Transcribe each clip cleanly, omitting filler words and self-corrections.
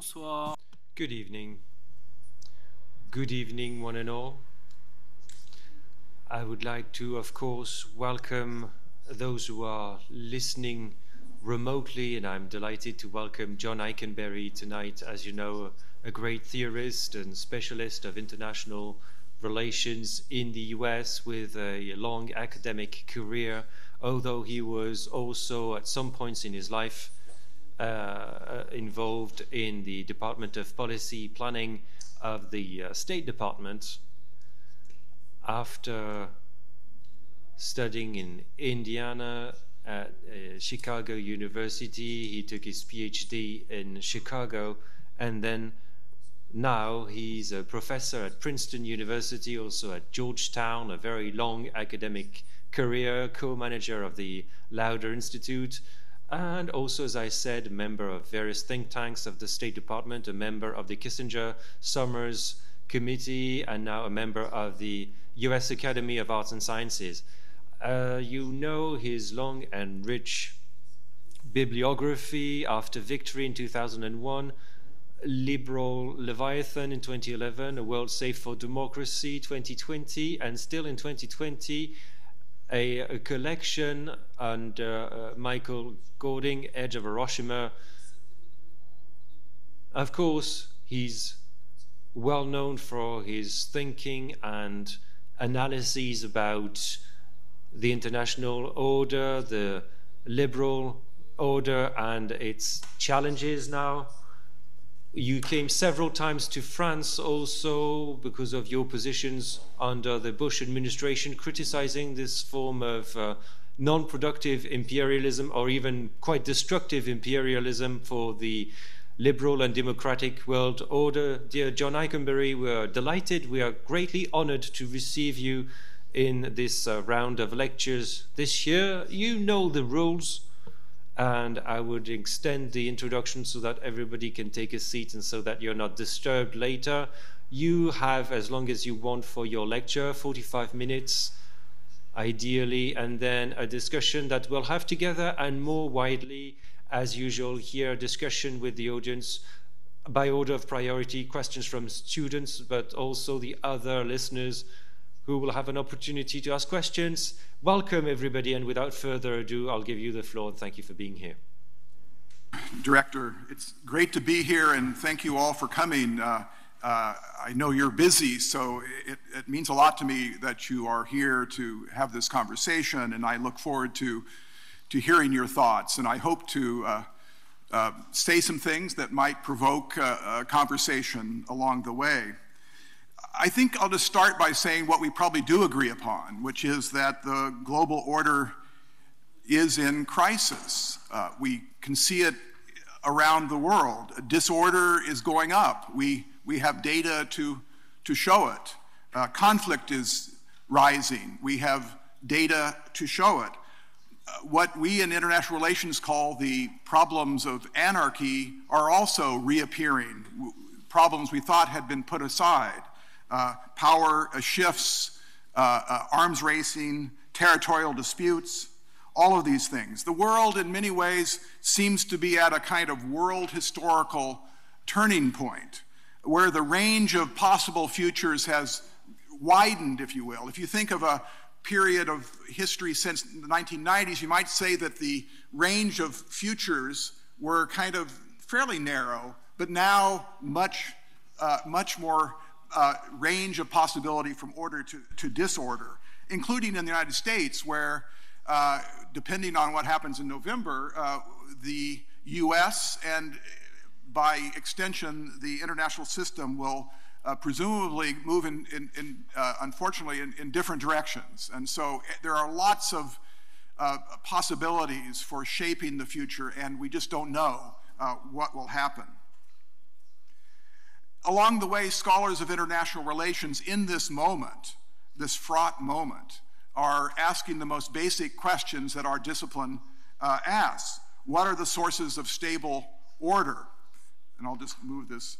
Bonsoir. Good evening. Good evening, one and all. I would like to, of course, welcome those who are listening remotely, and I'm delighted to welcome John Ikenberry tonight. As you know, a great theorist and specialist of international relations in the US with a long academic career, although he was also at some points in his life involved in the Department of Policy Planning of the State Department. After studying in Indiana at Chicago University, he took his PhD in Chicago, and then now he's a professor at Princeton University, also at Georgetown, a very long academic career, co-manager of the Lauder Institute, and also, as I said, a member of various think tanks of the State Department, a member of the Kissinger-Summers Committee, and now a member of the US Academy of Arts and Sciences. You know his long and rich bibliography: After Victory in 2001, Liberal Leviathan in 2011, A World Safe for Democracy 2020, and still in 2020, a collection under Michael Gording, Edge of Hiroshima. Of course, he's well known for his thinking and analyses about the international order, the liberal order, and its challenges now. You came several times to France also because of your positions under the Bush administration, criticizing this form of non-productive imperialism, or even quite destructive imperialism for the liberal and democratic world order. Dear John Ikenberry, we are delighted, we are greatly honored to receive you in this round of lectures this year. You know the rules, and I would extend the introduction so that everybody can take a seat and so that you're not disturbed later. You have as long as you want for your lecture, 45 minutes ideally, and then a discussion that we'll have together, and more widely, as usual, here a discussion with the audience by order of priority, questions from students, but also the other listeners who will have an opportunity to ask questions. Welcome, everybody, and without further ado, I'll give you the floor, and thank you for being here. Director, it's great to be here, and thank you all for coming. I know you're busy, so it means a lot to me that you are here to have this conversation, and I look forward to hearing your thoughts, and I hope to say some things that might provoke a conversation along the way. I think I'll just start by saying what we probably do agree upon, which is that the global order is in crisis. We can see it around the world. Disorder is going up. We have data to show it. Conflict is rising. We have data to show it. What we in international relations call the problems of anarchy are also reappearing, problems we thought had been put aside. Power shifts, arms racing, territorial disputes, all of these things. The world, in many ways, seems to be at a kind of world historical turning point, where the range of possible futures has widened, if you will. If you think of a period of history since the 1990s, you might say that the range of futures were kind of fairly narrow, but now much more range of possibility from order to disorder, including in the United States, where, depending on what happens in November, the US and by extension the international system will presumably move unfortunately in different directions. And so there are lots of possibilities for shaping the future, and we just don't know what will happen. Along the way, scholars of international relations in this moment, this fraught moment, are asking the most basic questions that our discipline asks. What are the sources of stable order? And I'll just move this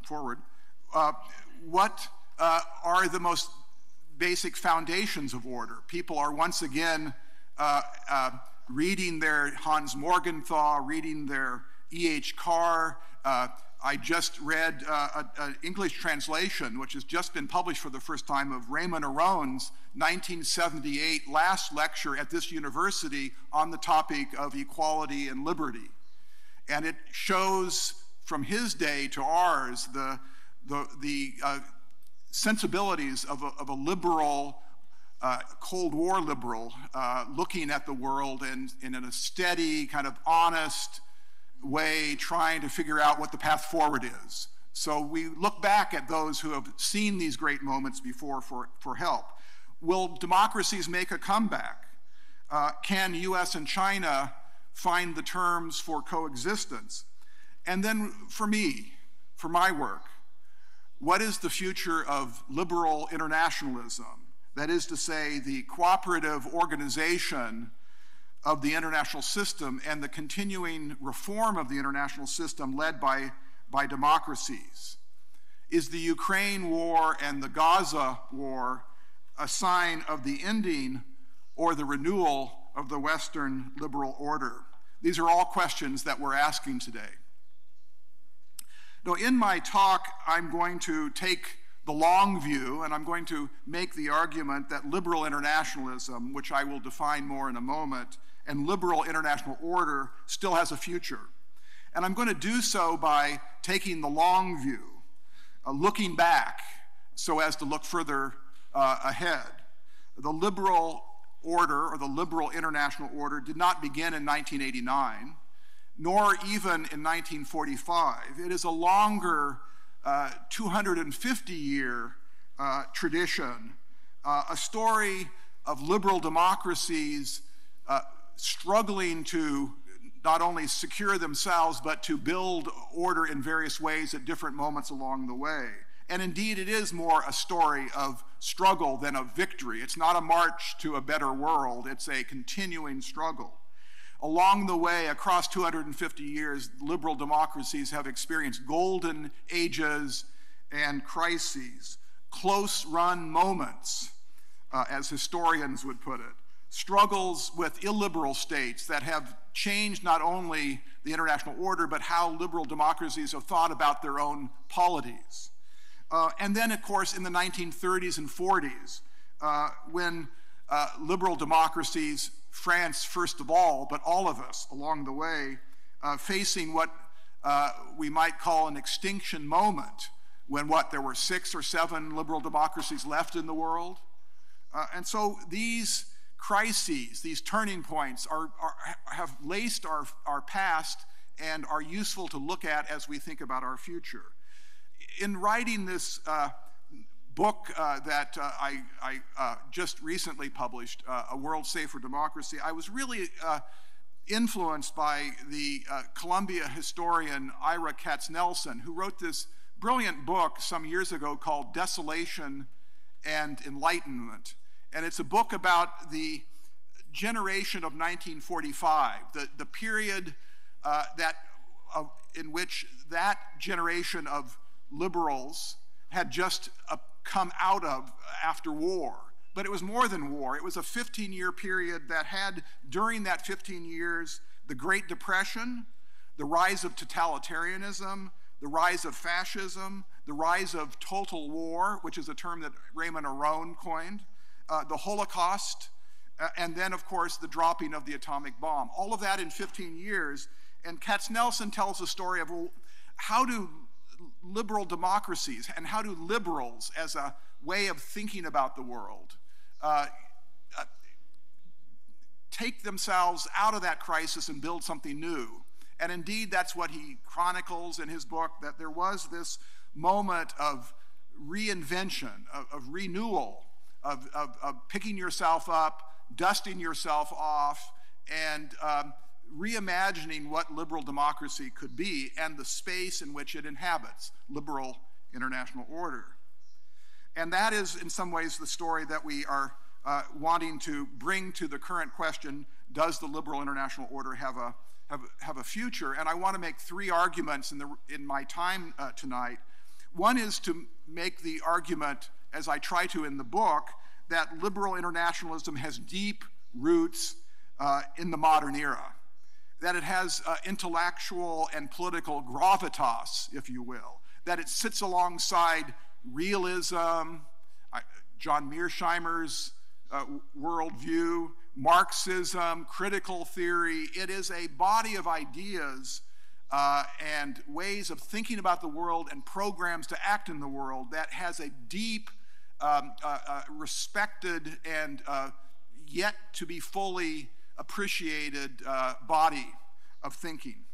forward. What are the most basic foundations of order? People are once again reading their Hans Morgenthau, reading their E.H. Carr. I just read an English translation, which has just been published for the first time, of Raymond Aron's 1978 last lecture at this university on the topic of equality and liberty. And it shows from his day to ours the sensibilities of a liberal, Cold War liberal, looking at the world in a steady, kind of honest way, trying to figure out what the path forward is. So we look back at those who have seen these great moments before for help. Will democracies make a comeback? Can US and China find the terms for coexistence? And then for me, for my work, what is the future of liberal internationalism? That is to say, the cooperative organization of the international system and the continuing reform of the international system led by democracies. Is the Ukraine war and the Gaza war a sign of the ending or the renewal of the Western liberal order? These are all questions that we're asking today. Now, in my talk, I'm going to take the long view, and I'm going to make the argument that liberal internationalism, which I will define more in a moment, and liberal international order still has a future. And I'm going to do so by taking the long view, looking back so as to look further ahead. The liberal order, or the liberal international order, did not begin in 1989, nor even in 1945. It is a longer 250-year tradition, a story of liberal democracies struggling to not only secure themselves, but to build order in various ways at different moments along the way. And indeed, it is more a story of struggle than of victory. It's not a march to a better world, it's a continuing struggle. Along the way, across 250 years, liberal democracies have experienced golden ages and crises, close-run moments, as historians would put it, struggles with illiberal states that have changed not only the international order, but how liberal democracies have thought about their own polities. And then, of course, in the 1930s and 40s, when liberal democracies, France first of all, but all of us along the way, facing what we might call an extinction moment, when there were 6 or 7 liberal democracies left in the world. And so these crises, these turning points have laced our past and are useful to look at as we think about our future. In writing this book that I just recently published, A World Safe for Democracy, I was really influenced by the Columbia historian Ira Katznelson, who wrote this brilliant book some years ago called Desolation and Enlightenment. And it's a book about the generation of 1945, the period in which that generation of liberals had just come out of after war. But it was more than war. It was a 15-year period that had, during that 15 years, the Great Depression, the rise of totalitarianism, the rise of fascism, the rise of total war, which is a term that Raymond Aron coined, the Holocaust, and then, of course, the dropping of the atomic bomb. All of that in 15 years. And Katznelson tells the story of, well, how do liberal democracies and how do liberals, as a way of thinking about the world, take themselves out of that crisis and build something new? And indeed, that's what he chronicles in his book, that there was this moment of reinvention, of renewal, of picking yourself up, dusting yourself off, and reimagining what liberal democracy could be and the space in which it inhabits, liberal international order. And that is, in some ways, the story that we are wanting to bring to the current question: does the liberal international order have a future? And I want to make 3 arguments in my time tonight. One is to make the argument, as I try to in the book, that liberal internationalism has deep roots in the modern era. that it has intellectual and political gravitas, if you will, that it sits alongside realism, John Mearsheimer's worldview, Marxism, critical theory. It is a body of ideas and ways of thinking about the world and programs to act in the world that has a deep, respected, and yet to be fully appreciated body of thinking.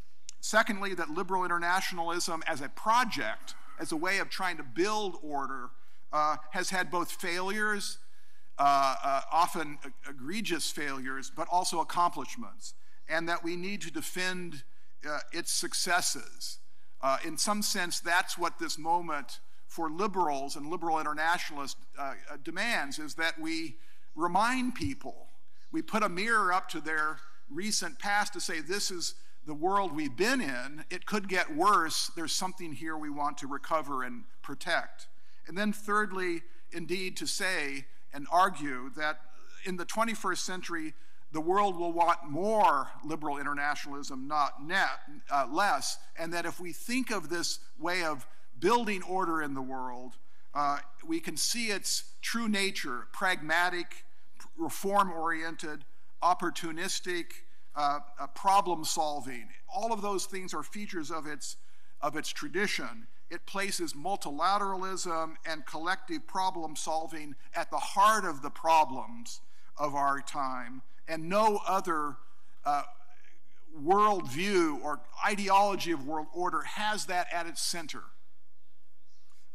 Secondly, that liberal internationalism as a project, as a way of trying to build order, has had both failures, often egregious failures, but also accomplishments, and that we need to defend its successes. In some sense, that's what this moment for liberals and liberal internationalists demands, is that we remind people, we put a mirror up to their recent past to say, this is the world we've been in. It could get worse. There's something here we want to recover and protect. And then thirdly, indeed, to say and argue that in the 21st century, the world will want more liberal internationalism, not less, and that if we think of this way of building order in the world, we can see its true nature: pragmatic, reform-oriented, opportunistic, problem-solving. All of those things are features of its tradition. It places multilateralism and collective problem-solving at the heart of the problems of our time, and no other worldview or ideology of world order has that at its center.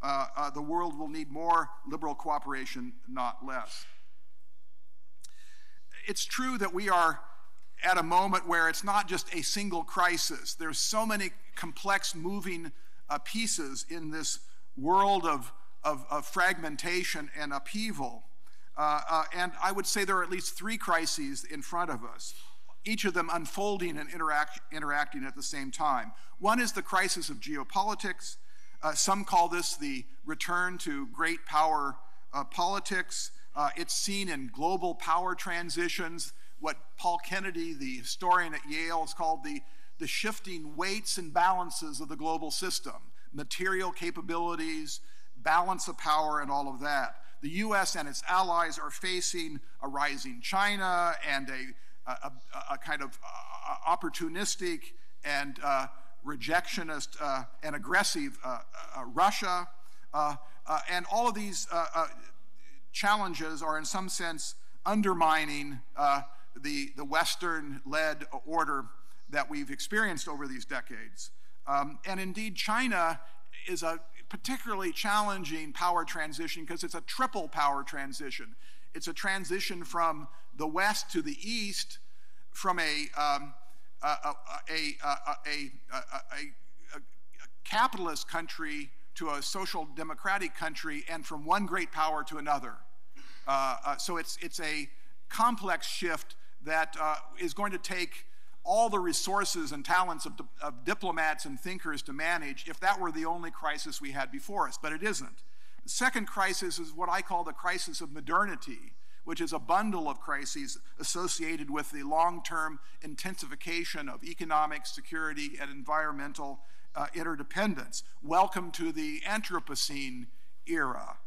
The world will need more liberal cooperation, not less. It's true that we are at a moment where it's not just a single crisis. There's so many complex moving pieces in this world of fragmentation and upheaval. And I would say there are at least three crises in front of us, each of them unfolding and interacting at the same time. One is the crisis of geopolitics. Some call this the return to great power politics. It's seen in global power transitions, what Paul Kennedy, the historian at Yale, has called the shifting weights and balances of the global system, material capabilities, balance of power, and all of that. The U.S. and its allies are facing a rising China and a kind of opportunistic and rejectionist and aggressive Russia. And all of these challenges are in some sense undermining the Western-led order that we've experienced over these decades. And indeed, China is a particularly challenging power transition because it's a triple power transition. It's a transition from the West to the East, from a capitalist country to a social democratic country, and from one great power to another. So it's a complex shift that is going to take all the resources and talents of diplomats and thinkers to manage if that were the only crisis we had before us, but it isn't. The second crisis is what I call the crisis of modernity, which is a bundle of crises associated with the long-term intensification of economic, security, and environmental interdependence. Welcome to the Anthropocene era.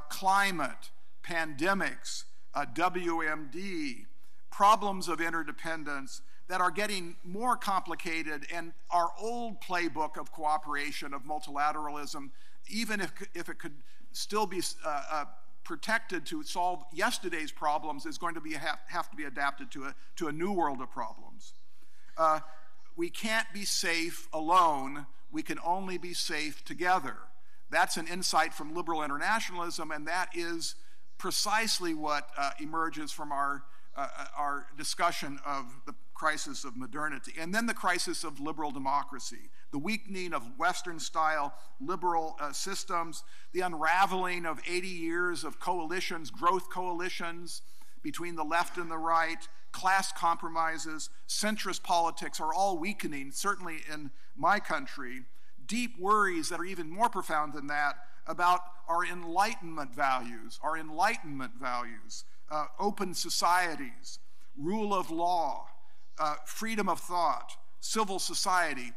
Climate, pandemics, WMD, problems of interdependence that are getting more complicated, and our old playbook of cooperation, of multilateralism, even if it could still be protected to solve yesterday's problems, is going to have to be adapted to a new world of problems. We can't be safe alone. We can only be safe together. That's an insight from liberal internationalism, and that is precisely what emerges from our discussion of the crisis of modernity. And then the crisis of liberal democracy, the weakening of Western-style liberal systems, the unraveling of 80 years of coalitions, growth coalitions between the left and the right, class compromises, centrist politics are all weakening, certainly in my country. Deep worries that are even more profound than that about our Enlightenment values, open societies, rule of law, freedom of thought, civil society.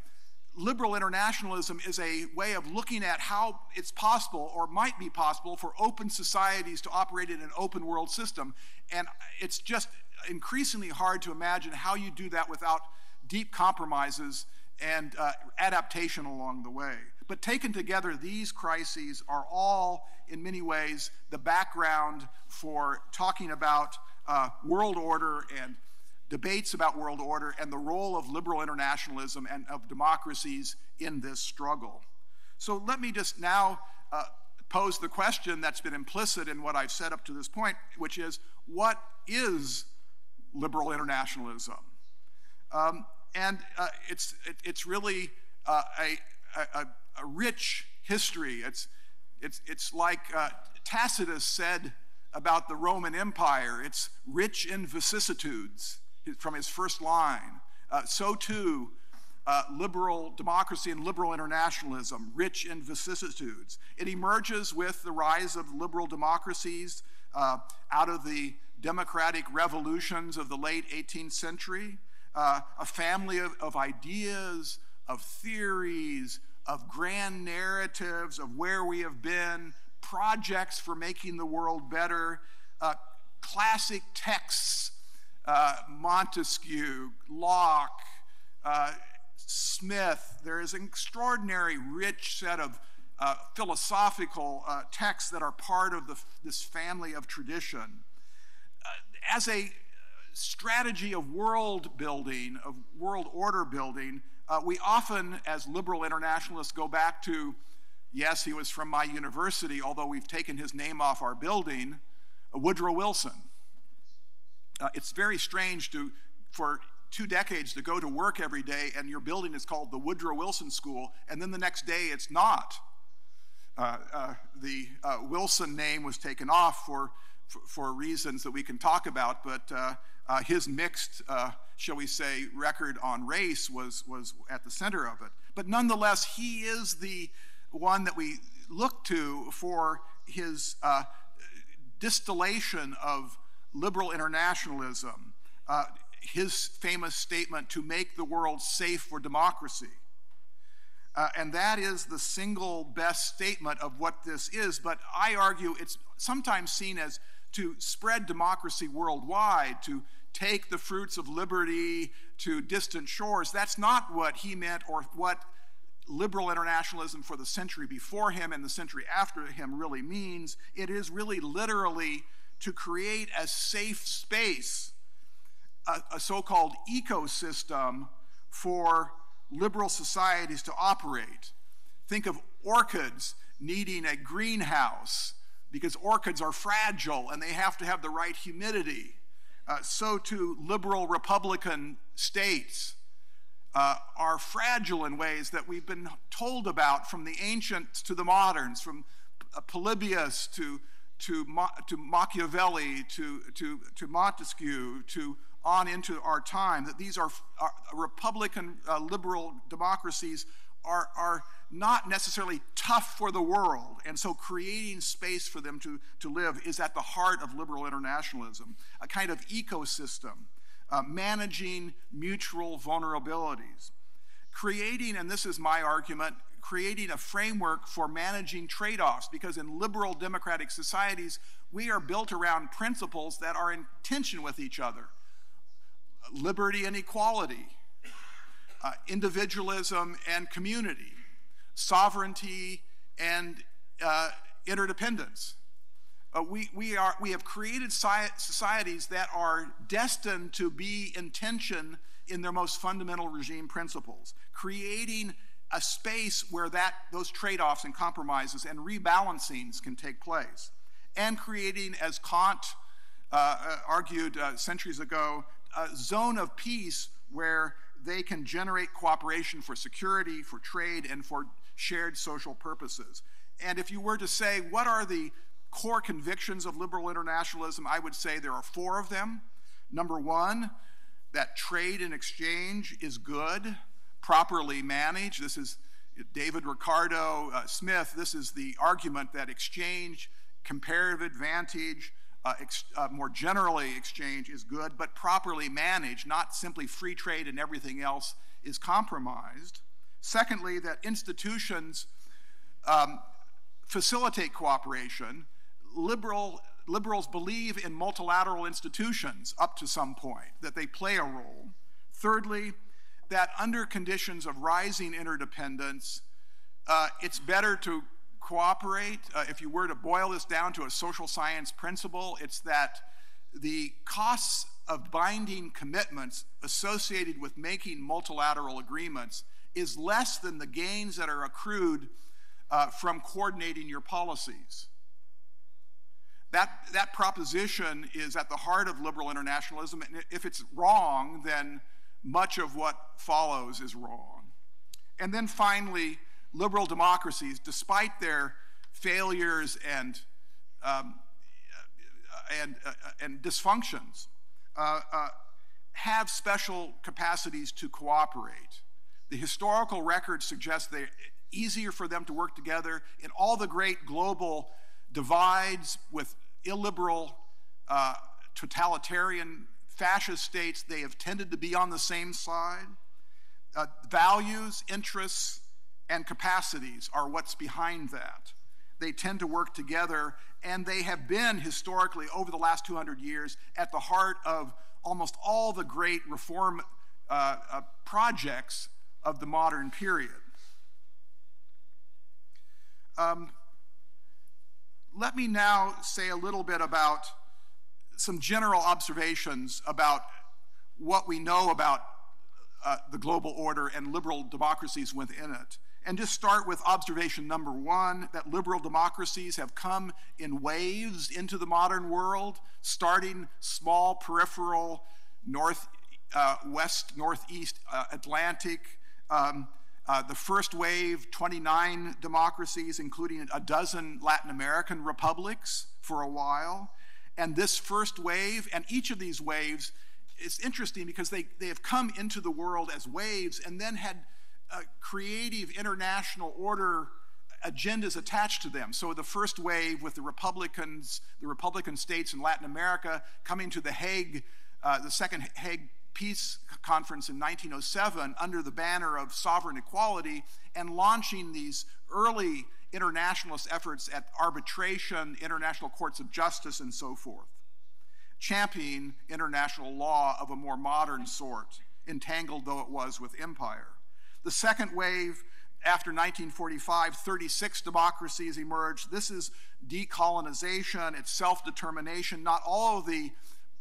Liberal internationalism is a way of looking at how it's possible or might be possible for open societies to operate in an open world system. And it's just increasingly hard to imagine how you do that without deep compromises and adaptation along the way. But taken together, these crises are all, in many ways, the background for talking about world order and debates about world order and the role of liberal internationalism and of democracies in this struggle. So let me just now pose the question that's been implicit in what I've said up to this point, which is, what is liberal internationalism? It's really a rich history. It's like Tacitus said about the Roman Empire. It's rich in vicissitudes from his first line. So too, liberal democracy and liberal internationalism, rich in vicissitudes. It emerges with the rise of liberal democracies out of the democratic revolutions of the late 18th century, a family of ideas, of theories, of grand narratives of where we have been, projects for making the world better, classic texts, Montesquieu, Locke, Smith. There is an extraordinary rich set of philosophical texts that are part of this family of tradition. As a strategy of world building, of world order building, we often, as liberal internationalists, go back to, yes, he was from my university, although we've taken his name off our building, Woodrow Wilson. It's very strange for 2 decades to go to work every day and your building is called the Woodrow Wilson School, and then the next day it's not. The Wilson name was taken off for reasons that we can talk about, but his mixed, shall we say, record on race was at the center of it. But nonetheless, he is the one that we look to for his distillation of liberal internationalism, his famous statement, to make the world safe for democracy. And that is the single best statement of what this is, but I argue it's sometimes seen as to spread democracy worldwide, to take the fruits of liberty to distant shores. That's not what he meant, or what liberal internationalism for the century before him and the century after him really means. It is really literally to create a safe space, a so-called ecosystem for liberal societies to operate. Think of orchids needing a greenhouse because orchids are fragile and they have to have the right humidity. So too, liberal republican states are fragile in ways that we've been told about from the ancients to the moderns, from Polybius to Machiavelli to Montesquieu to on into our time, that these are republican liberal democracies are not necessarily tough for the world, and so creating space for them to live is at the heart of liberal internationalism, a kind of ecosystem, managing mutual vulnerabilities, creating, and this is my argument, creating a framework for managing trade-offs, because in liberal democratic societies, we are built around principles that are in tension with each other. Liberty and equality, individualism and community, sovereignty and interdependence. We have created societies that are destined to be in tension in their most fundamental regime principles, creating a space where those trade-offs and compromises and rebalancings can take place, and creating, as Kant argued centuries ago, a zone of peace where they can generate cooperation for security, for trade, and for shared social purposes. And if you were to say, what are the core convictions of liberal internationalism, I would say there are 4 of them. Number 1, that trade and exchange is good, properly managed. This is David Ricardo Smith. This is the argument that exchange, comparative advantage, more generally exchange is good, but properly managed, not simply free trade and everything else is compromised. Secondly, that institutions facilitate cooperation. Liberals believe in multilateral institutions up to some point, that they play a role. Thirdly, that under conditions of rising interdependence, it's better to cooperate. If you were to boil this down to a social science principle, it's that the costs of binding commitments associated with making multilateral agreements is less than the gains that are accrued from coordinating your policies. That proposition is at the heart of liberal internationalism, and if it's wrong, then much of what follows is wrong. And then finally, liberal democracies, despite their failures and dysfunctions, have special capacities to cooperate. The historical record suggests they're easier for them to work together in all the great global divides with illiberal, totalitarian, fascist states. They have tended to be on the same side. Values, interests, and capacities are what's behind that. They tend to work together, and they have been historically, over the last 200 years, at the heart of almost all the great reform projects of the modern period. Let me now say a little bit about some general observations about what we know about the global order and liberal democracies within it. And just start with observation number one, that liberal democracies have come in waves into the modern world, starting small, peripheral, west, northeast Atlantic. The first wave, 29 democracies, including a dozen Latin American republics for a while. And this first wave, and each of these waves, it's interesting because they have come into the world as waves and then had creative international order agendas attached to them. So the first wave with the Republican states in Latin America coming to the Hague, the second Hague Peace Conference in 1907 under the banner of sovereign equality and launching these early internationalist efforts at arbitration, international courts of justice, and so forth, championing international law of a more modern sort, entangled though it was with empire. The second wave, after 1945, 36 democracies emerged. This is decolonization, it's self-determination. Not all of the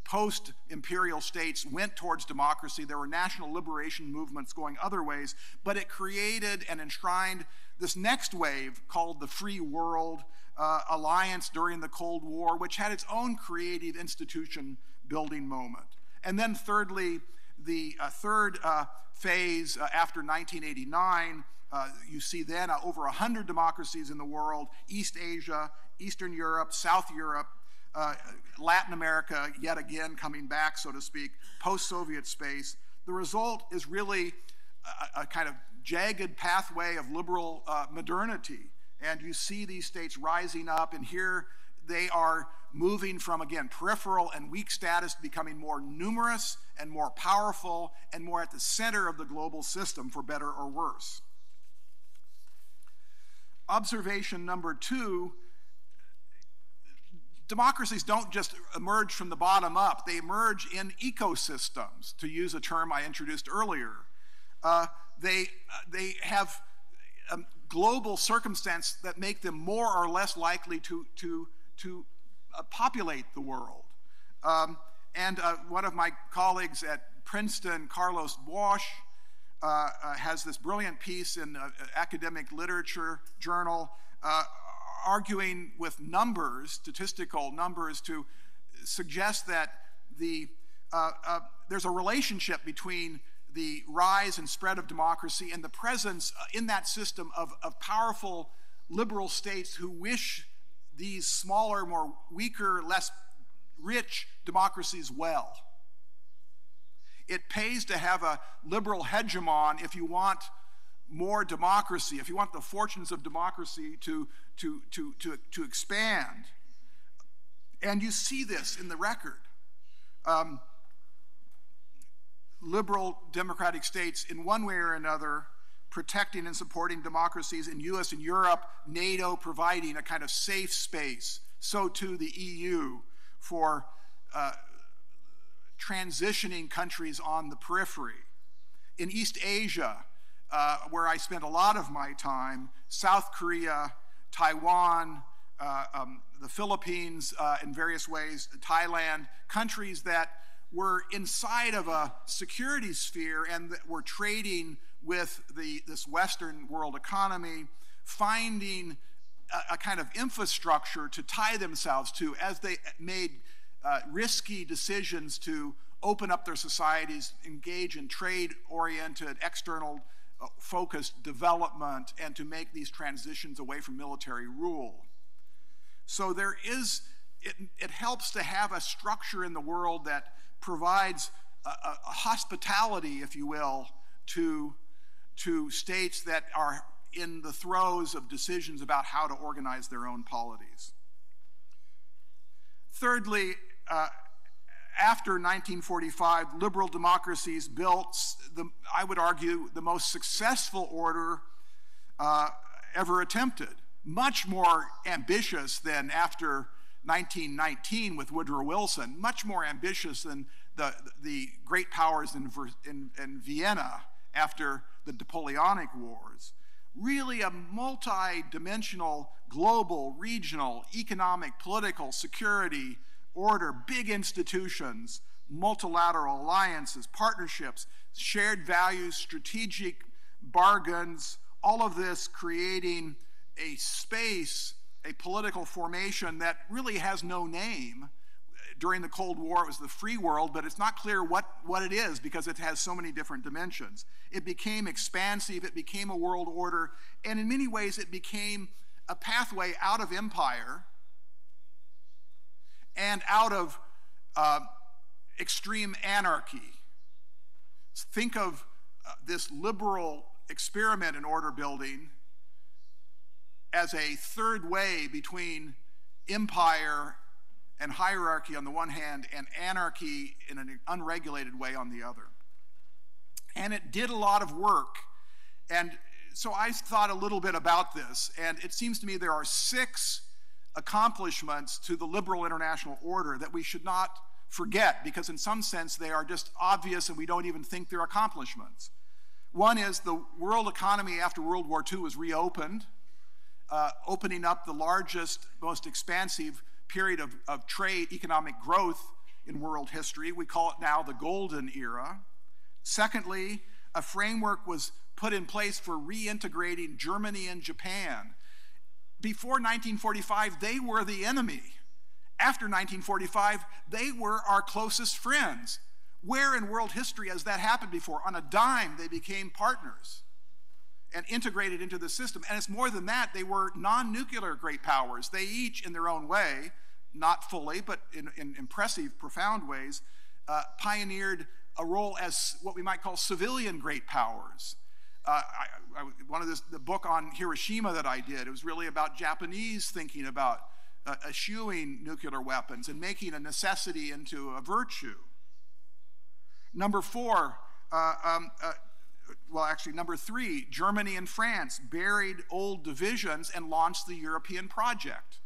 post-imperial states went towards democracy. There were national liberation movements going other ways, but it created and enshrined this next wave called the Free World Alliance during the Cold War, which had its own creative institution building moment. And then thirdly, the third phase after 1989, you see then over 100 democracies in the world, East Asia, Eastern Europe, South Europe, Latin America, yet again coming back, so to speak, post-Soviet space. The result is really a kind of jagged pathway of liberal modernity. And you see these states rising up, and here they are moving from, again, peripheral and weak status, becoming more numerous and more powerful and more at the center of the global system, for better or worse. Observation number two, democracies don't just emerge from the bottom up, they emerge in ecosystems, to use a term I introduced earlier. They have global circumstances that make them more or less likely to populate the world. And one of my colleagues at Princeton, Carlos Bosch, has this brilliant piece in academic literature journal arguing with numbers, statistical numbers, to suggest that there's a relationship between the rise and spread of democracy and the presence in that system of powerful liberal states who wish these smaller, more weaker, less rich democracies well. It pays to have a liberal hegemon if you want more democracy, if you want the fortunes of democracy to expand. And you see this in the record. Liberal democratic states, in one way or another, protecting and supporting democracies in US and Europe, NATO providing a kind of safe space, so too the EU for transitioning countries on the periphery. In East Asia, where I spent a lot of my time, South Korea, Taiwan, the Philippines in various ways, Thailand, countries that were inside of a security sphere and that were trading with this Western world economy, finding a kind of infrastructure to tie themselves to as they made risky decisions to open up their societies, engage in trade-oriented, external-focused development, and to make these transitions away from military rule. So there is, it helps to have a structure in the world that provides a hospitality, if you will, to states that are in the throes of decisions about how to organize their own polities. Thirdly, after 1945, liberal democracies built, I would argue, the most successful order ever attempted. Much more ambitious than after 1919 with Woodrow Wilson, much more ambitious than the great powers in Vienna after the Napoleonic Wars. Really a multi-dimensional, global, regional, economic, political, security order, big institutions, multilateral alliances, partnerships, shared values, strategic bargains, all of this creating a space, a political formation that really has no name. During the Cold War, it was the free world, but it's not clear what it is because it has so many different dimensions. It became expansive, it became a world order, and in many ways it became a pathway out of empire and out of extreme anarchy. Think of this liberal experiment in order building as a third way between empire and hierarchy on the one hand and anarchy in an unregulated way on the other. And it did a lot of work. And so I thought a little bit about this, and it seems to me there are 6 accomplishments to the liberal international order that we should not forget, because in some sense they are just obvious and we don't even think they're accomplishments. One is the world economy after World War II was reopened, opening up the largest, most expansive period of trade, economic growth in world history. We call it now the golden era. Secondly, a framework was put in place for reintegrating Germany and Japan. Before 1945, they were the enemy. After 1945, they were our closest friends. Where in world history has that happened before? On a dime, they became partners and integrated into the system. And it's more than that, they were non-nuclear great powers. They each, in their own way, not fully, but in impressive, profound ways, pioneered a role as what we might call civilian great powers. The book on Hiroshima that I did, it was really about Japanese thinking about eschewing nuclear weapons and making a necessity into a virtue. Number 3, Germany and France buried old divisions and launched the European project.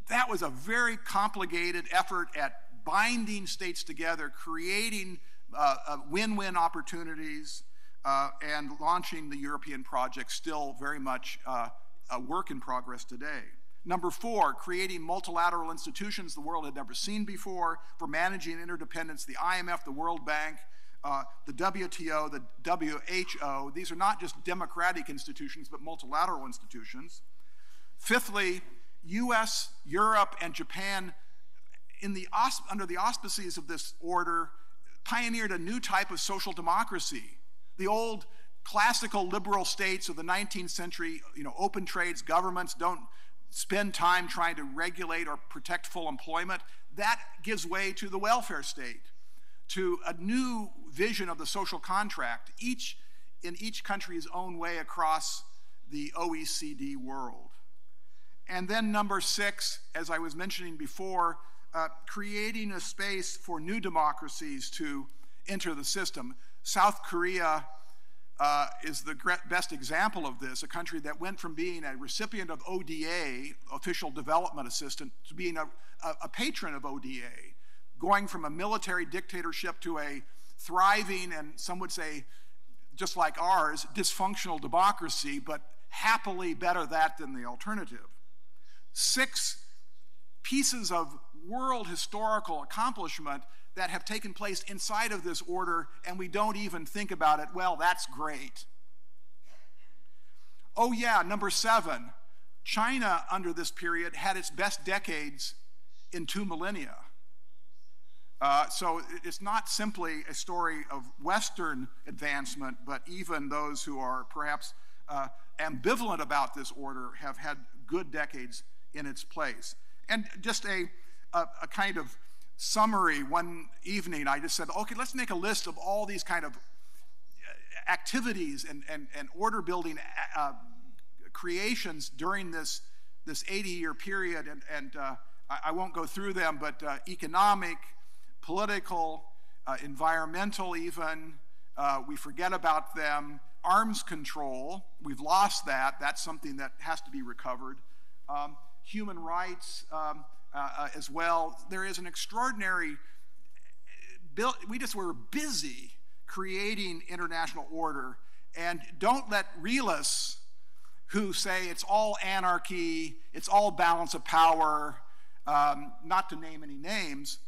That was a very complicated effort at binding states together, creating win-win opportunities, and launching the European project, still very much a work in progress today. Number 4, creating multilateral institutions the world had never seen before for managing interdependence, the IMF, the World Bank, the WTO, the WHO. These are not just democratic institutions, but multilateral institutions. Fifthly, US, Europe, and Japan, under the auspices of this order, pioneered a new type of social democracy. The old classical liberal states of the 19th century, open trades, governments don't spend time trying to regulate or protect full employment. That gives way to the welfare state, to a new vision of the social contract, in each country's own way across the OECD world. And then number 6, as I was mentioning before, creating a space for new democracies to enter the system. South Korea is the best example of this, a country that went from being a recipient of ODA, Official Development Assistance, to being a patron of ODA, going from a military dictatorship to a thriving, and some would say, just like ours, dysfunctional democracy, but happily better that than the alternative. 6 pieces of world historical accomplishment that have taken place inside of this order, and we don't even think about it. Well, that's great. Oh yeah, number 7, China under this period had its best decades in 2 millennia. So it's not simply a story of Western advancement, but even those who are perhaps ambivalent about this order have had good decades in its place. And just a kind of summary, one evening I just said, okay, let's make a list of all these kind of activities and order building creations during this 80-year period, and I won't go through them, but economic, political, environmental even, we forget about them. Arms control, we've lost that. That's something that has to be recovered. Human rights as well. There is an extraordinary, we just were busy creating international order, and don't let realists who say it's all anarchy, it's all balance of power, not to name any names,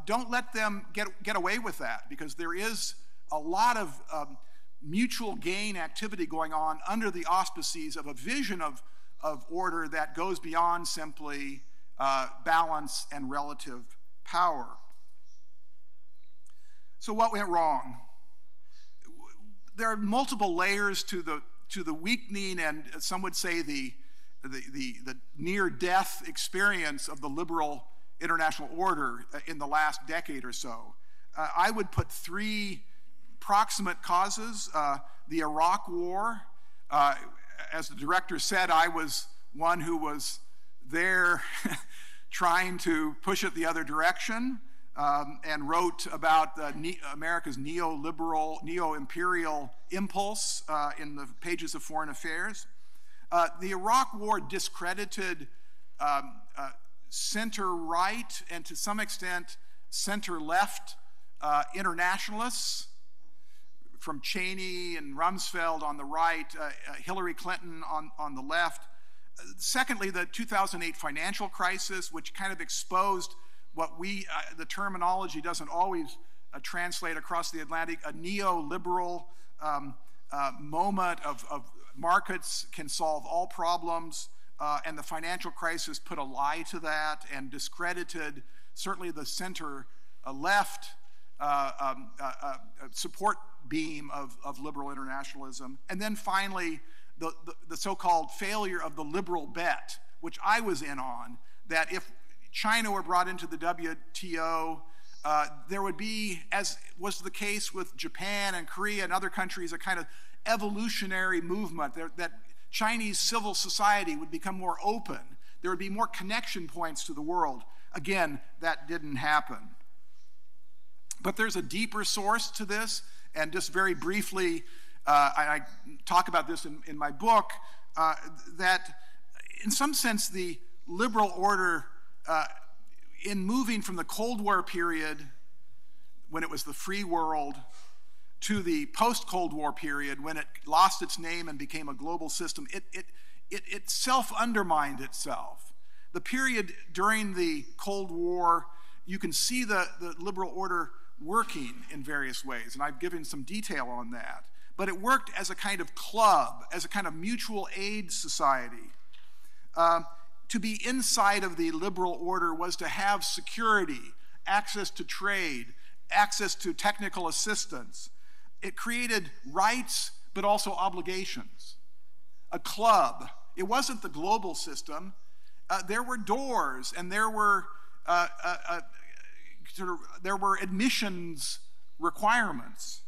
don't let them get away with that, because there is a lot of mutual gain activity going on under the auspices of a vision of order that goes beyond simply balance and relative power. So what went wrong? There are multiple layers to the weakening, and some would say the near-death experience of the liberal international order in the last decade or so. I would put 3 proximate causes. The Iraq War, as the director said, I was one who was there trying to push it the other direction, and wrote about America's neoliberal, neo-imperial impulse in the pages of Foreign Affairs. The Iraq War discredited center-right and to some extent center-left internationalists, from Cheney and Rumsfeld on the right, Hillary Clinton on the left. Secondly, the 2008 financial crisis, which kind of exposed what the terminology doesn't always translate across the Atlantic, a neoliberal moment of markets can solve all problems, and the financial crisis put a lie to that and discredited certainly the center left support beam of liberal internationalism. And then finally, the so-called failure of the liberal bet, which I was in on, that if China were brought into the WTO, there would be, as was the case with Japan and Korea and other countries, a kind of evolutionary movement that Chinese civil society would become more open. There would be more connection points to the world. Again, that didn't happen. But there's a deeper source to this, and just very briefly, I talk about this in my book, that in some sense the liberal order, in moving from the Cold War period, when it was the free world, to the post-Cold War period, when it lost its name and became a global system, it self-undermined itself. The period during the Cold War, you can see the liberal order working in various ways, and I've given some detail on that. But it worked as a kind of club, as a kind of mutual aid society. To be inside of the liberal order was to have security, access to trade, access to technical assistance. It created rights, but also obligations. A club. It wasn't the global system. There were doors, and there were admissions requirements.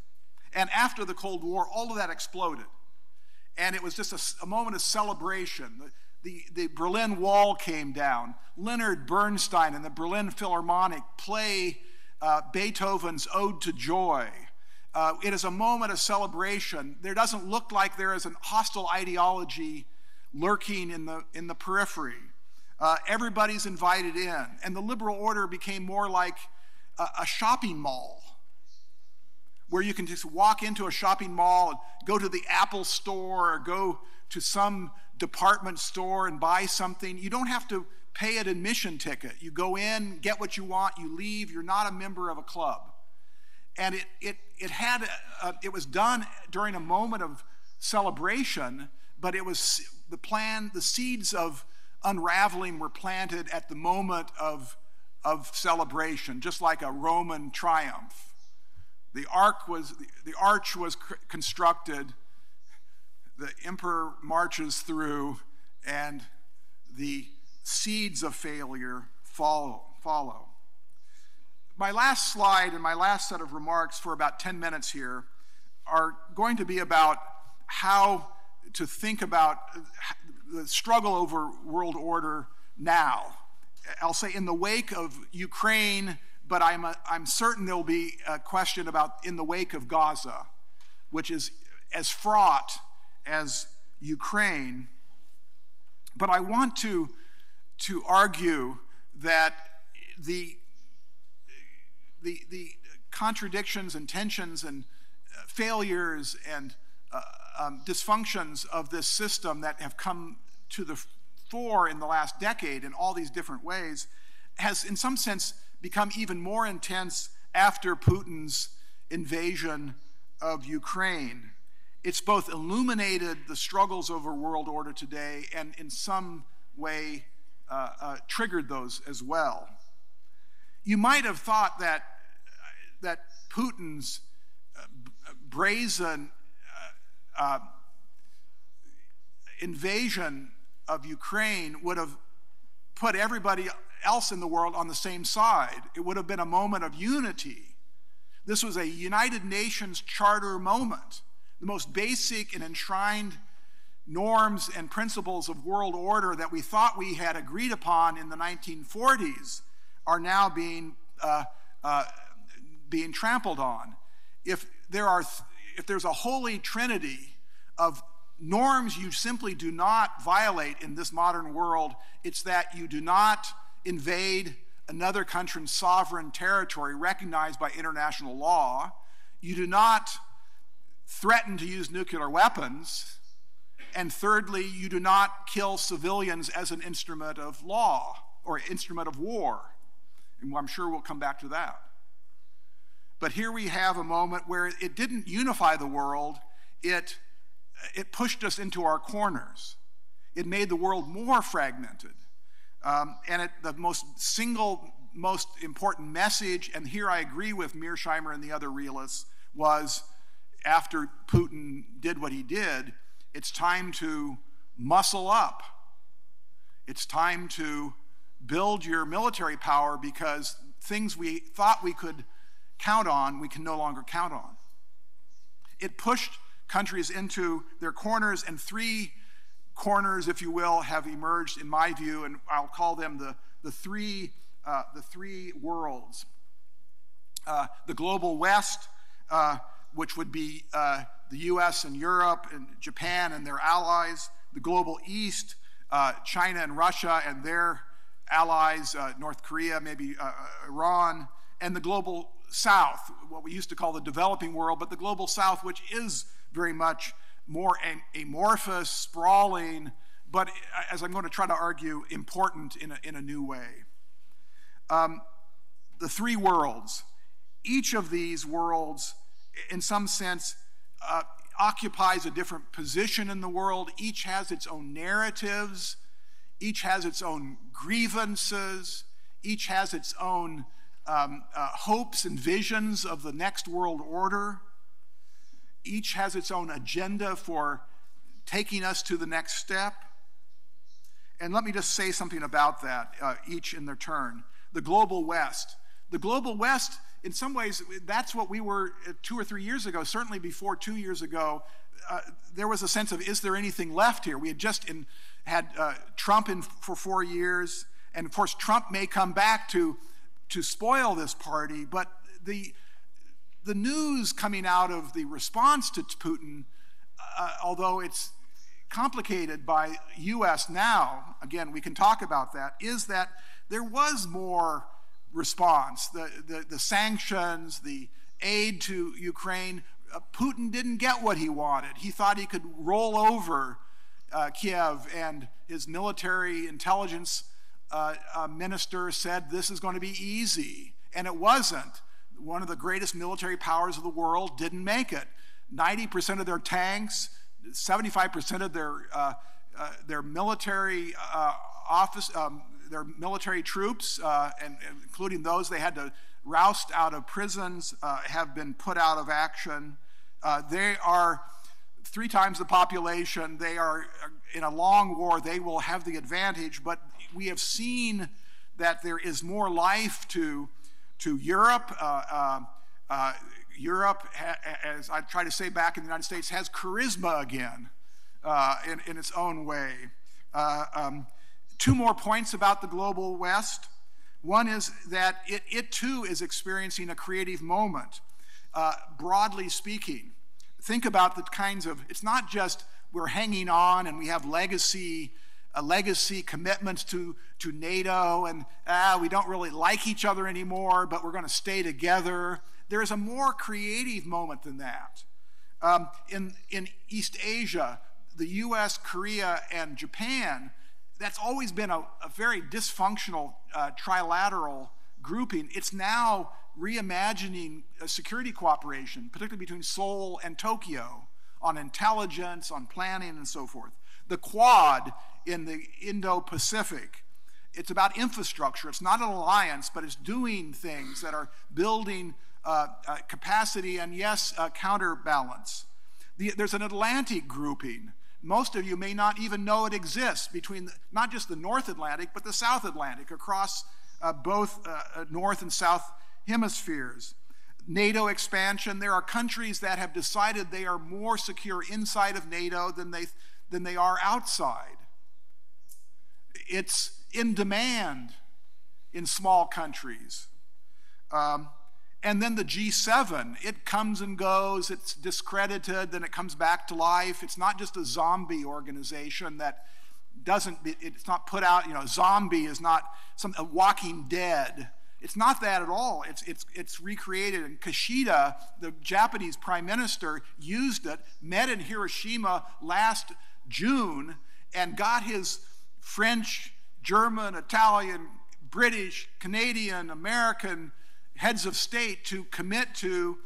And after the Cold War, all of that exploded. And it was just a moment of celebration. the Berlin Wall came down. Leonard Bernstein and the Berlin Philharmonic play Beethoven's Ode to Joy. It is a moment of celebration. There doesn't look like there is a hostile ideology lurking in the periphery. Everybody's invited in, and the liberal order became more like a shopping mall, where you can just walk into a shopping mall and go to the Apple store or go to some department store and buy something. You don't have to pay an admission ticket. You go in, get what you want, you leave. You're not a member of a club. And it was done during a moment of celebration, but it was the seeds of unraveling were planted at the moment of celebration, just like a Roman triumph. The arch was constructed, the emperor marches through, and the seeds of failure follow. My last slide and my last set of remarks for about 10 minutes here are going to be about how to think about the struggle over world order now. I'll say in the wake of Ukraine, but I'm certain there'll be a question about in the wake of Gaza, which is as fraught as Ukraine. But I want to argue that the contradictions and tensions and failures and dysfunctions of this system that have come to the fore in the last decade in all these different ways has in some sense become even more intense after Putin's invasion of Ukraine. It's both illuminated the struggles over world order today and in some way triggered those as well. You might have thought that Putin's brazen invasion of Ukraine would have put everybody else in the world on the same side. It would have been a moment of unity. This was a United Nations Charter moment. The most basic and enshrined norms and principles of world order that we thought we had agreed upon in the 1940s are now being trampled on. If there's a holy trinity of norms you simply do not violate in this modern world, it's that you do not invade another country's sovereign territory recognized by international law, you do not threaten to use nuclear weapons, and thirdly, you do not kill civilians as an instrument of law or instrument of war. And I'm sure we'll come back to that. But here we have a moment where it didn't unify the world, it pushed us into our corners. It made the world more fragmented. And the most important message, and here I agree with Mearsheimer and the other realists, was after Putin did what he did, it's time to muscle up. It's time to build your military power because things we thought we could count on, we can no longer count on. It pushed countries into their corners, and three corners, if you will, have emerged in my view, and I'll call them the three worlds. The global West, which would be the US and Europe and Japan and their allies. The global East, China and Russia and their allies, North Korea, maybe Iran. And the global South, what we used to call the developing world, but the global South, which is very much more amorphous, sprawling, but as I'm going to try to argue, important in a new way. The three worlds. Each of these worlds, in some sense, occupies a different position in the world. Each has its own narratives. Each has its own grievances. Each has its own hopes and visions of the next world order. Each has its own agenda for taking us to the next step. And let me just say something about that, each in their turn. The global West. The global West in some ways, that's what we were 2 or 3 years ago. Certainly before 2 years ago, there was a sense of, is there anything left here? We had just had Trump in for 4 years, and of course Trump may come back to spoil this party, but the news coming out of the response to Putin, although it's complicated by U.S. now, again, we can talk about that, is that there was more response. The sanctions, the aid to Ukraine, Putin didn't get what he wanted. He thought he could roll over Kiev, and his military intelligence minister said this is going to be easy, and it wasn't. One of the greatest military powers of the world didn't make it. 90% of their tanks, 75% of their military their military troops, and including those they had to roust out of prisons, have been put out of action. They are 3 times the population. They are in a long war. They will have the advantage, but we have seen that there is more life to Europe. Europe, as I try to say back in the United States, has charisma again in its own way. 2 more points about the global West. One is that it too is experiencing a creative moment, broadly speaking. Think about the kinds of, it's not just we're hanging on and we have legacy commitments to NATO, and we don't really like each other anymore, but we're going to stay together. There is a more creative moment than that. In East Asia, the US, Korea, and Japan, that's always been a very dysfunctional trilateral grouping. It's now reimagining security cooperation, particularly between Seoul and Tokyo, on intelligence, on planning, and so forth. The Quad in the Indo-Pacific, it's about infrastructure. It's not an alliance, but it's doing things that are building capacity and, yes, counterbalance. There's an Atlantic grouping. Most of you may not even know it exists between not just the North Atlantic, but the South Atlantic, across both North and South hemispheres. NATO expansion. There are countries that have decided they are more secure inside of NATO than they are outside. It's in demand in small countries. And then the G7, it comes and goes, it's discredited, then it comes back to life. It's not just a zombie organization that it's not put out, zombie is not a Walking Dead. It's not that at all. It's recreated. And Kishida, the Japanese prime minister, used it, met in Hiroshima last June, and got his French, German, Italian, British, Canadian, American heads of state to commit to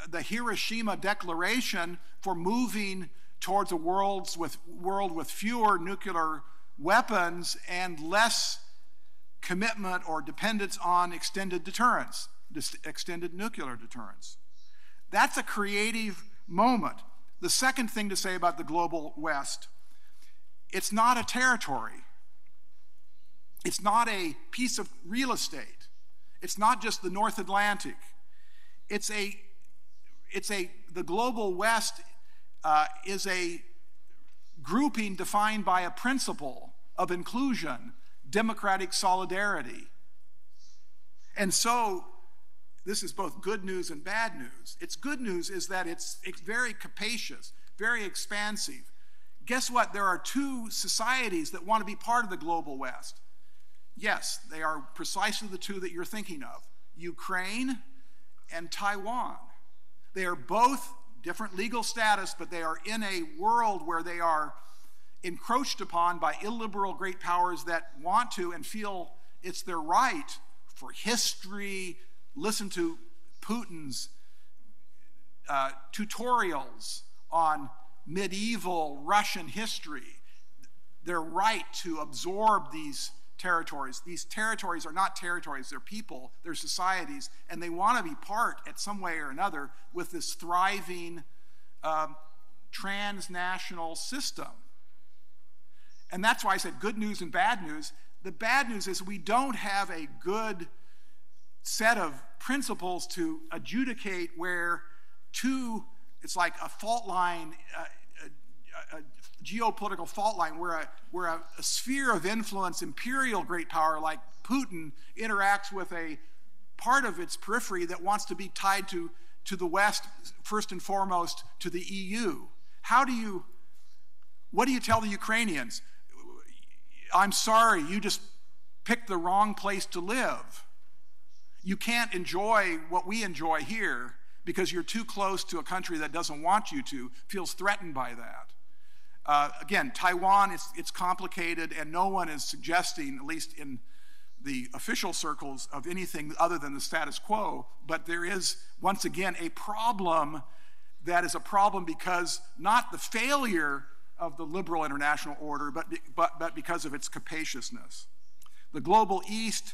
the Hiroshima Declaration for moving towards a world with fewer nuclear weapons and less commitment or dependence on extended deterrence, extended nuclear deterrence. That's a creative moment. The second thing to say about the global West, it's not a territory. It's not a piece of real estate. It's not just the North Atlantic. The global West is a grouping defined by a principle of inclusion, democratic solidarity. And so this is both good news and bad news. Its good news is that it's very capacious, very expansive. Guess what? There are 2 societies that want to be part of the global West. Yes, they are precisely the 2 that you're thinking of, Ukraine and Taiwan. They are both different legal status, but they are in a world where they are encroached upon by illiberal great powers that want to and feel it's their right for history. Listen to Putin's tutorials on medieval Russian history. Their right to absorb these territories. These territories are not territories, they're people, they're societies, and they want to be part, at some way or another, with this thriving transnational system. And that's why I said good news and bad news. The bad news is we don't have a good set of principles to adjudicate where it's like a fault line, a geopolitical fault line where a sphere of influence, imperial great power like Putin, interacts with a part of its periphery that wants to be tied to the West, first and foremost to the EU. What do you tell the Ukrainians? I'm sorry, you just picked the wrong place to live. You can't enjoy what we enjoy here because you're too close to a country that doesn't want you to, feels threatened by that. Again, Taiwan, it's complicated, and no one is suggesting, at least in the official circles, of anything other than the status quo, but there is, once again, a problem that is a problem because not the failure of the liberal international order, but because of its capaciousness. The global East,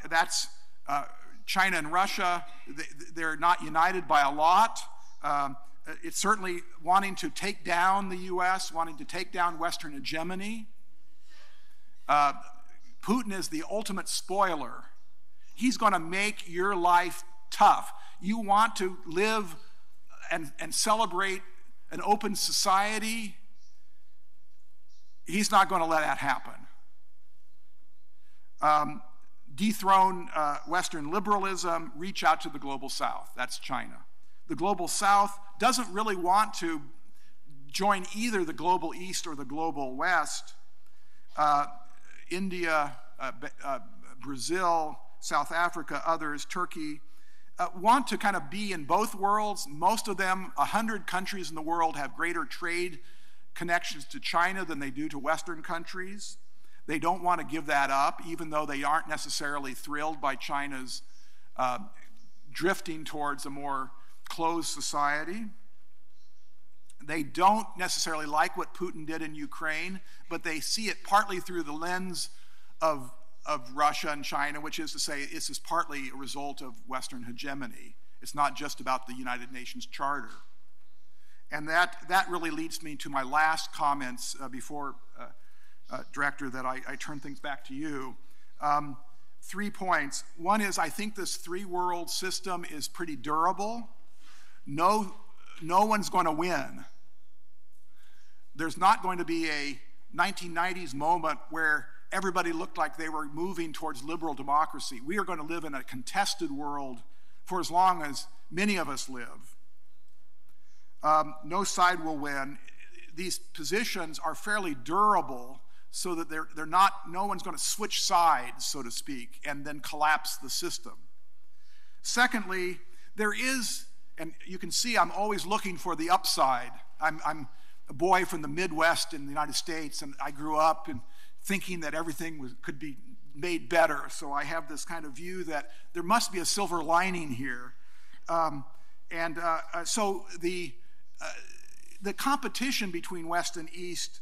that's China and Russia, they're not united by a lot. It's certainly wanting to take down the US, wanting to take down Western hegemony. Putin is the ultimate spoiler. He's going to make your life tough. You want to live and celebrate an open society, he's not going to let that happen. Dethrone Western liberalism, reach out to the global South. That's China. The global South doesn't really want to join either the global East or the global West. India, Brazil, South Africa, others, Turkey, want to kind of be in both worlds. Most of them, 100 countries in the world, have greater trade connections to China than they do to Western countries. They don't want to give that up, even though they aren't necessarily thrilled by China's drifting towards a more closed society. They don't necessarily like what Putin did in Ukraine, but they see it partly through the lens of Russia and China, which is to say this is partly a result of Western hegemony. It's not just about the United Nations Charter. And that really leads me to my last comments before, Director, that I turn things back to you. 3 points. One is I think this three-world system is pretty durable. No one's going to win. There's not going to be a 1990s moment where everybody looked like they were moving towards liberal democracy. We are going to live in a contested world for as long as many of us live. No side will win. These positions are fairly durable so that they're not, no one's going to switch sides, so to speak, and then collapse the system. Secondly, there is, and you can see I'm always looking for the upside. I'm a boy from the Midwest in the United States, and I grew up and thinking that everything could be made better. So I have this kind of view that there must be a silver lining here. So the competition between West and East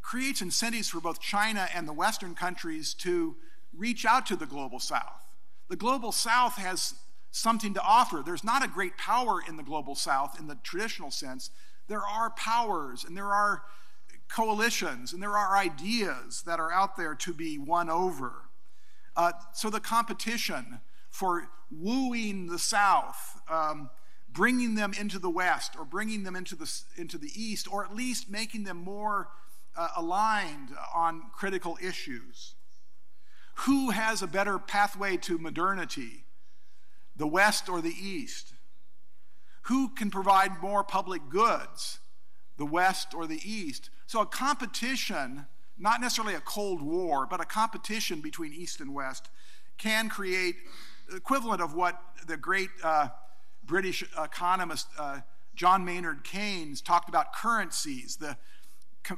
creates incentives for both China and the Western countries to reach out to the global South. The global South has something to offer. There's not a great power in the global South in the traditional sense. There are powers and there are coalitions and there are ideas that are out there to be won over. So the competition for wooing the South, bringing them into the West or bringing them into the East, or at least making them more aligned on critical issues. Who has a better pathway to modernity, the West or the East? Who can provide more public goods, the West or the East? So a competition, not necessarily a Cold War, but a competition between East and West can create the equivalent of what the great British economist John Maynard Keynes talked about currencies, the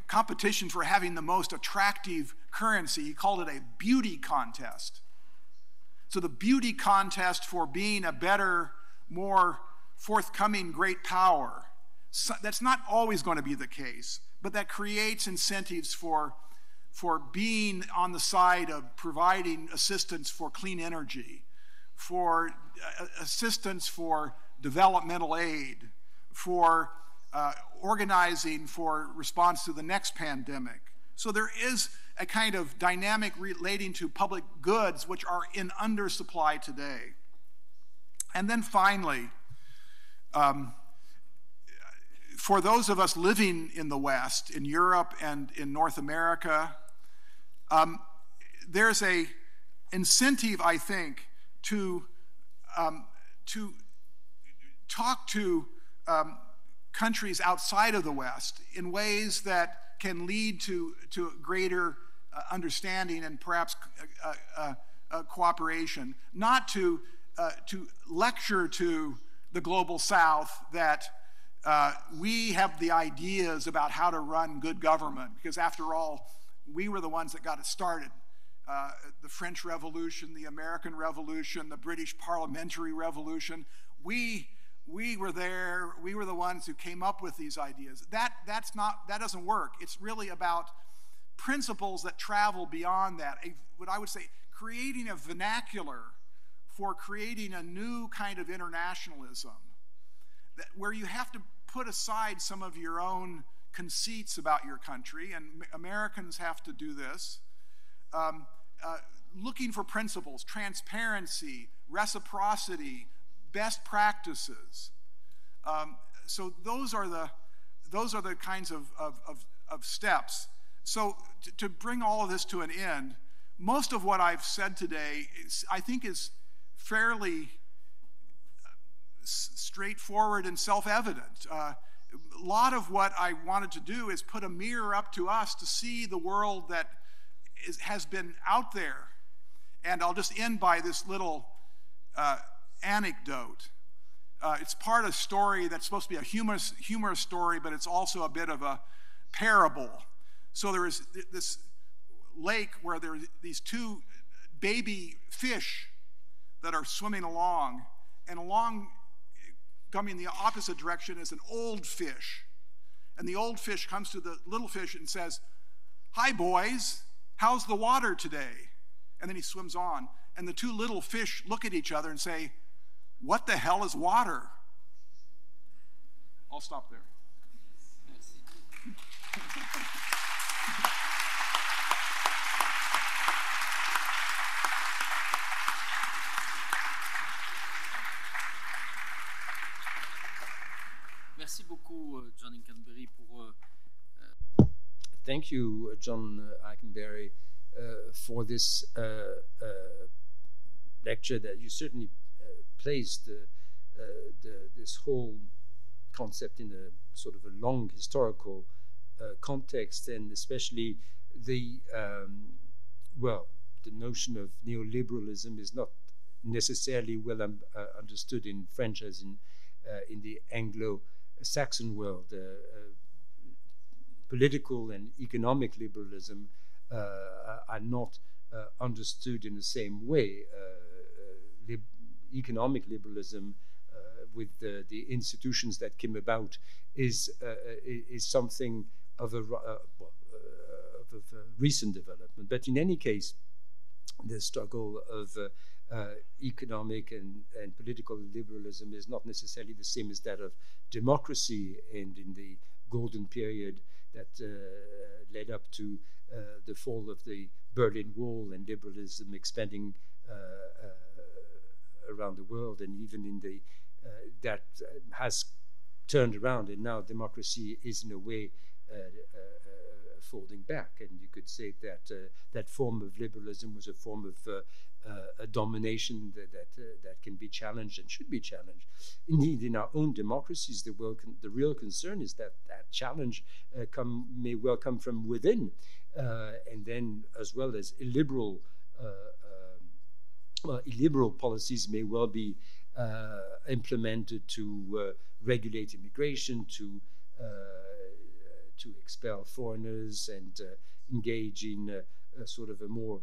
competition for having the most attractive currency. He called it a beauty contest. So the beauty contest for being a better, more forthcoming great power. So that's not always going to be the case, but that creates incentives for being on the side of providing assistance for clean energy, for assistance for developmental aid, for organizing for response to the next pandemic. So there is a kind of dynamic relating to public goods which are in undersupply today. And then finally, for those of us living in the West, in Europe and in North America, there's a incentive, I think, to talk to countries outside of the West in ways that can lead to greater understanding and perhaps cooperation, not to lecture to the global South that we have the ideas about how to run good government, because after all, we were the ones that got it started. The French Revolution, the American Revolution, the British Parliamentary Revolution, we were there, we were the ones who came up with these ideas. That doesn't work. It's really about principles that travel beyond that. What I would say, creating a vernacular for creating a new kind of internationalism, where you have to put aside some of your own conceits about your country, and Americans have to do this, looking for principles, transparency, reciprocity, best practices. So those are the kinds of steps. So to bring all of this to an end, most of what I've said today I think is fairly straightforward and self-evident. A lot of what I wanted to do is put a mirror up to us to see the world that has been out there. And I'll just end by this little anecdote. It's part of a story that's supposed to be a humorous story, but it's also a bit of a parable. So there is this lake where there are these two baby fish that are swimming along, and along coming the opposite direction is an old fish. And the old fish comes to the little fish and says, "Hi, boys, how's the water today?" And then he swims on. And the two little fish look at each other and say, "What the hell is water?" I'll stop there. Merci beaucoup, John Ikenberry, pour. Thank you, John Ikenberry, for this lecture that you certainly placed this whole concept in a sort of a long historical context, and especially the notion of neoliberalism is not necessarily well understood in French as in the Anglo-Saxon world. Political and economic liberalism are not understood in the same way. Economic liberalism, with the institutions that came about, is something of a recent development. But in any case, the struggle of economic and political liberalism is not necessarily the same as that of democracy, and in the golden period that led up to the fall of the Berlin Wall and liberalism expanding around the world, and even in the that has turned around, and now democracy is in a way folding back. And you could say that that form of liberalism was a form of a domination that can be challenged and should be challenged. Indeed, in our own democracies, the real concern is that that challenge may well come from within, and then as well as illiberal policies may well be implemented to regulate immigration, to expel foreigners, and engage in a sort of a more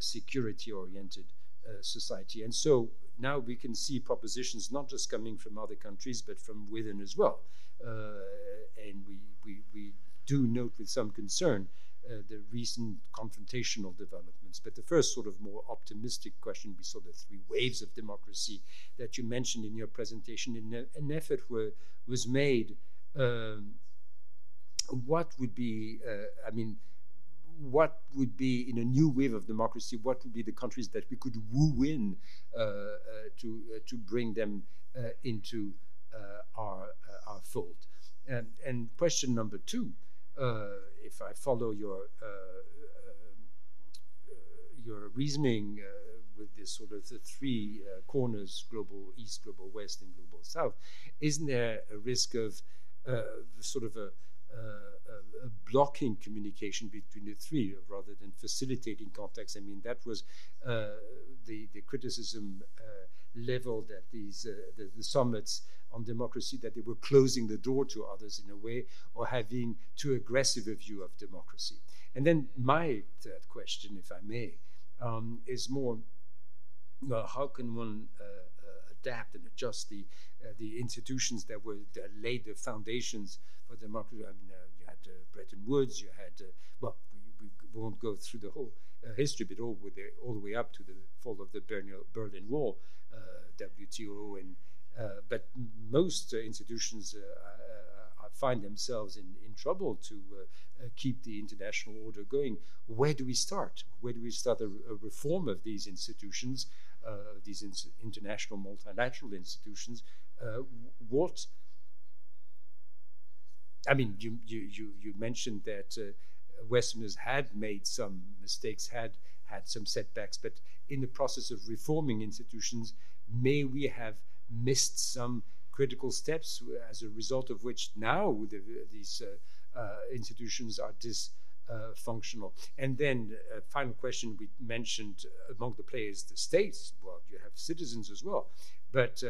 security-oriented society. And so now we can see propositions not just coming from other countries, but from within as well. And we do note with some concern the recent confrontational developments. But the first sort of more optimistic question, we saw the three waves of democracy that you mentioned in your presentation. An effort was made. What would be, what would be, in a new wave of democracy, what would be the countries that we could woo in to bring them into our fold? And question number two, if I follow your reasoning with this sort of the three corners, global East, global West, and global South, isn't there a risk of sort of a blocking communication between the three rather than facilitating contacts? I mean, that was the criticism leveled at these the summits on democracy, that they were closing the door to others in a way, or having too aggressive a view of democracy. And then my third question, if I may, is more, well, how can one adapt and adjust the institutions that laid the foundations for democracy? I mean, you had Bretton Woods, you had, well, we won't go through the whole history, but all the way up to the fall of the Berlin Wall, WTO, and but most institutions find themselves in trouble to keep the international order going. Where do we start? Where do we start a reform of these institutions, these international multilateral institutions? What? I mean, you mentioned that Westerners had made some mistakes, had some setbacks, but in the process of reforming institutions, may we have missed some critical steps as a result of which now these institutions are dysfunctional? And then final question, we mentioned among the players the states. Well, you have citizens as well, but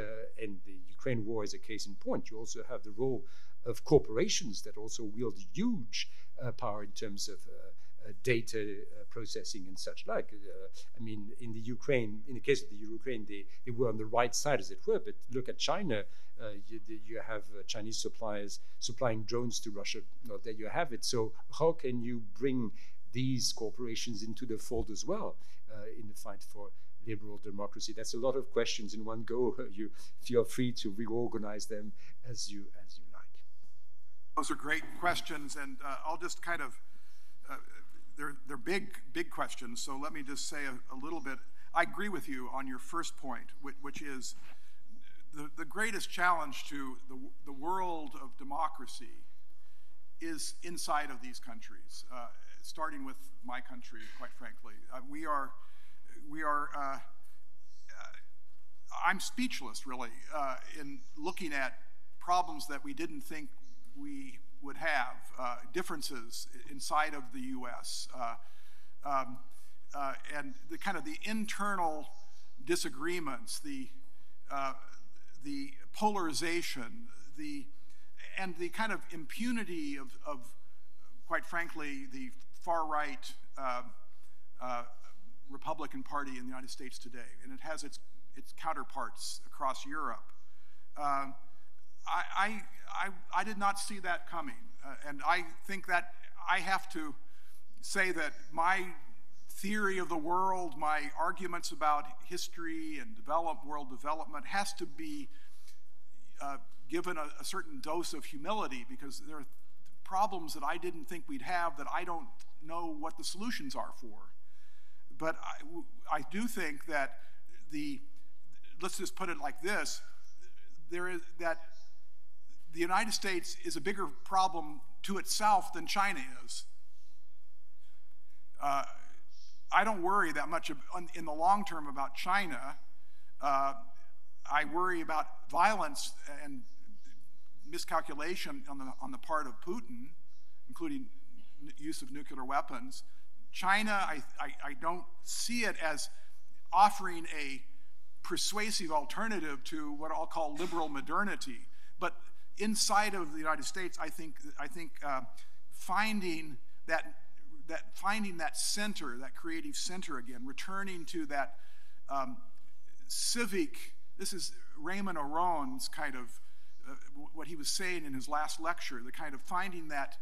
and the Ukraine war is a case in point. You also have the role of corporations that also wield huge power in terms of data processing and such like. I mean, in the case of the Ukraine, they were on the right side, as it were. But look at China. You have Chinese suppliers supplying drones to Russia. Well, there you have it. So how can you bring these corporations into the fold as well in the fight for liberal democracy? That's a lot of questions in one go. You feel free to reorganize them as you like. Those are great questions, and I'll just kind of. They're big questions, so let me just say a little bit. I agree with you on your first point, which is the greatest challenge to the world of democracy is inside of these countries, starting with my country, quite frankly. I'm speechless, really, in looking at problems that we didn't think we would have, differences inside of the U.S., and the kind of the internal disagreements, the polarization, and the kind of impunity of quite frankly, the far-right Republican Party in the United States today, and it has its counterparts across Europe. I did not see that coming, and I think that I have to say that my theory of the world, my arguments about history and world development has to be given a certain dose of humility, because there are problems that I didn't think we'd have that I don't know what the solutions are for. But I do think that let's just put it like this, that the United States is a bigger problem to itself than China is. I don't worry that much in the long term about China. I worry about violence and miscalculation on the part of Putin, including use of nuclear weapons. China, I don't see it as offering a persuasive alternative to what I'll call liberal modernity. But inside of the United States, I think finding that center, that creative center again, returning to that civic. This is Raymond Aron's kind of what he was saying in his last lecture. The kind of finding that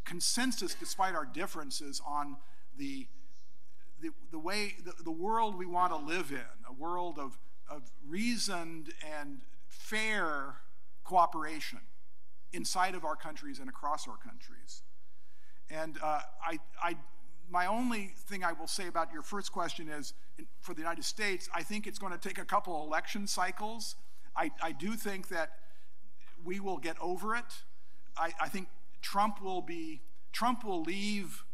consensus despite our differences on the world we want to live in, a world of reasoned and fair cooperation inside of our countries and across our countries. And my only thing I will say about your first question is, for the United States, I think it's going to take a couple election cycles. I do think that we will get over it. I think Trump will leave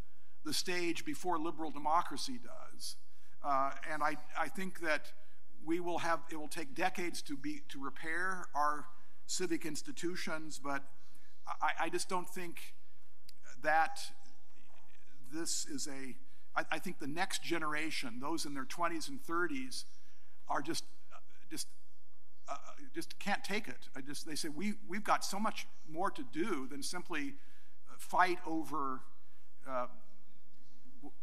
the stage before liberal democracy does. And I think that it will take decades to repair our civic institutions, but I just don't think that this is I think the next generation, those in their 20s and 30s, are just can't take it. They say we've got so much more to do than simply fight over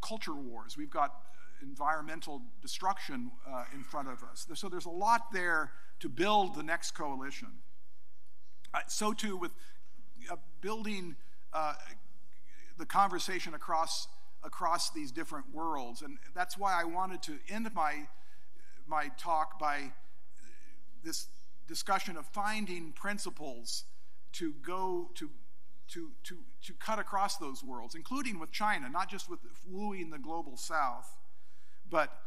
culture wars. We've got environmental destruction in front of us. So there's a lot there to build the next coalition. So too with building the conversation across these different worlds. And that's why I wanted to end my talk by this discussion of finding principles to cut across those worlds, including with China, not just with wooing the global south, but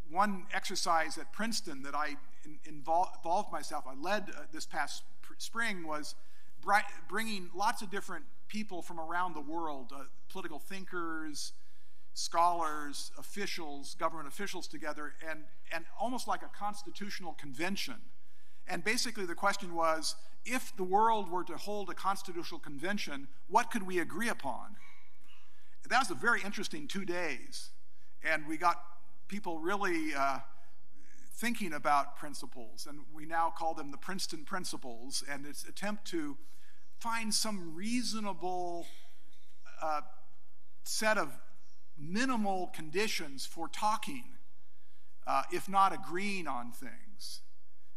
one exercise at Princeton that I involved myself, I led this past spring, was bringing lots of different people from around the world, political thinkers, scholars, officials, government officials together, and almost like a constitutional convention. And basically the question was, if the world were to hold a constitutional convention, what could we agree upon? That was a very interesting 2 days. And we got people really thinking about principles, and we now call them the Princeton Principles, and it's an attempt to find some reasonable set of minimal conditions for talking, if not agreeing on things.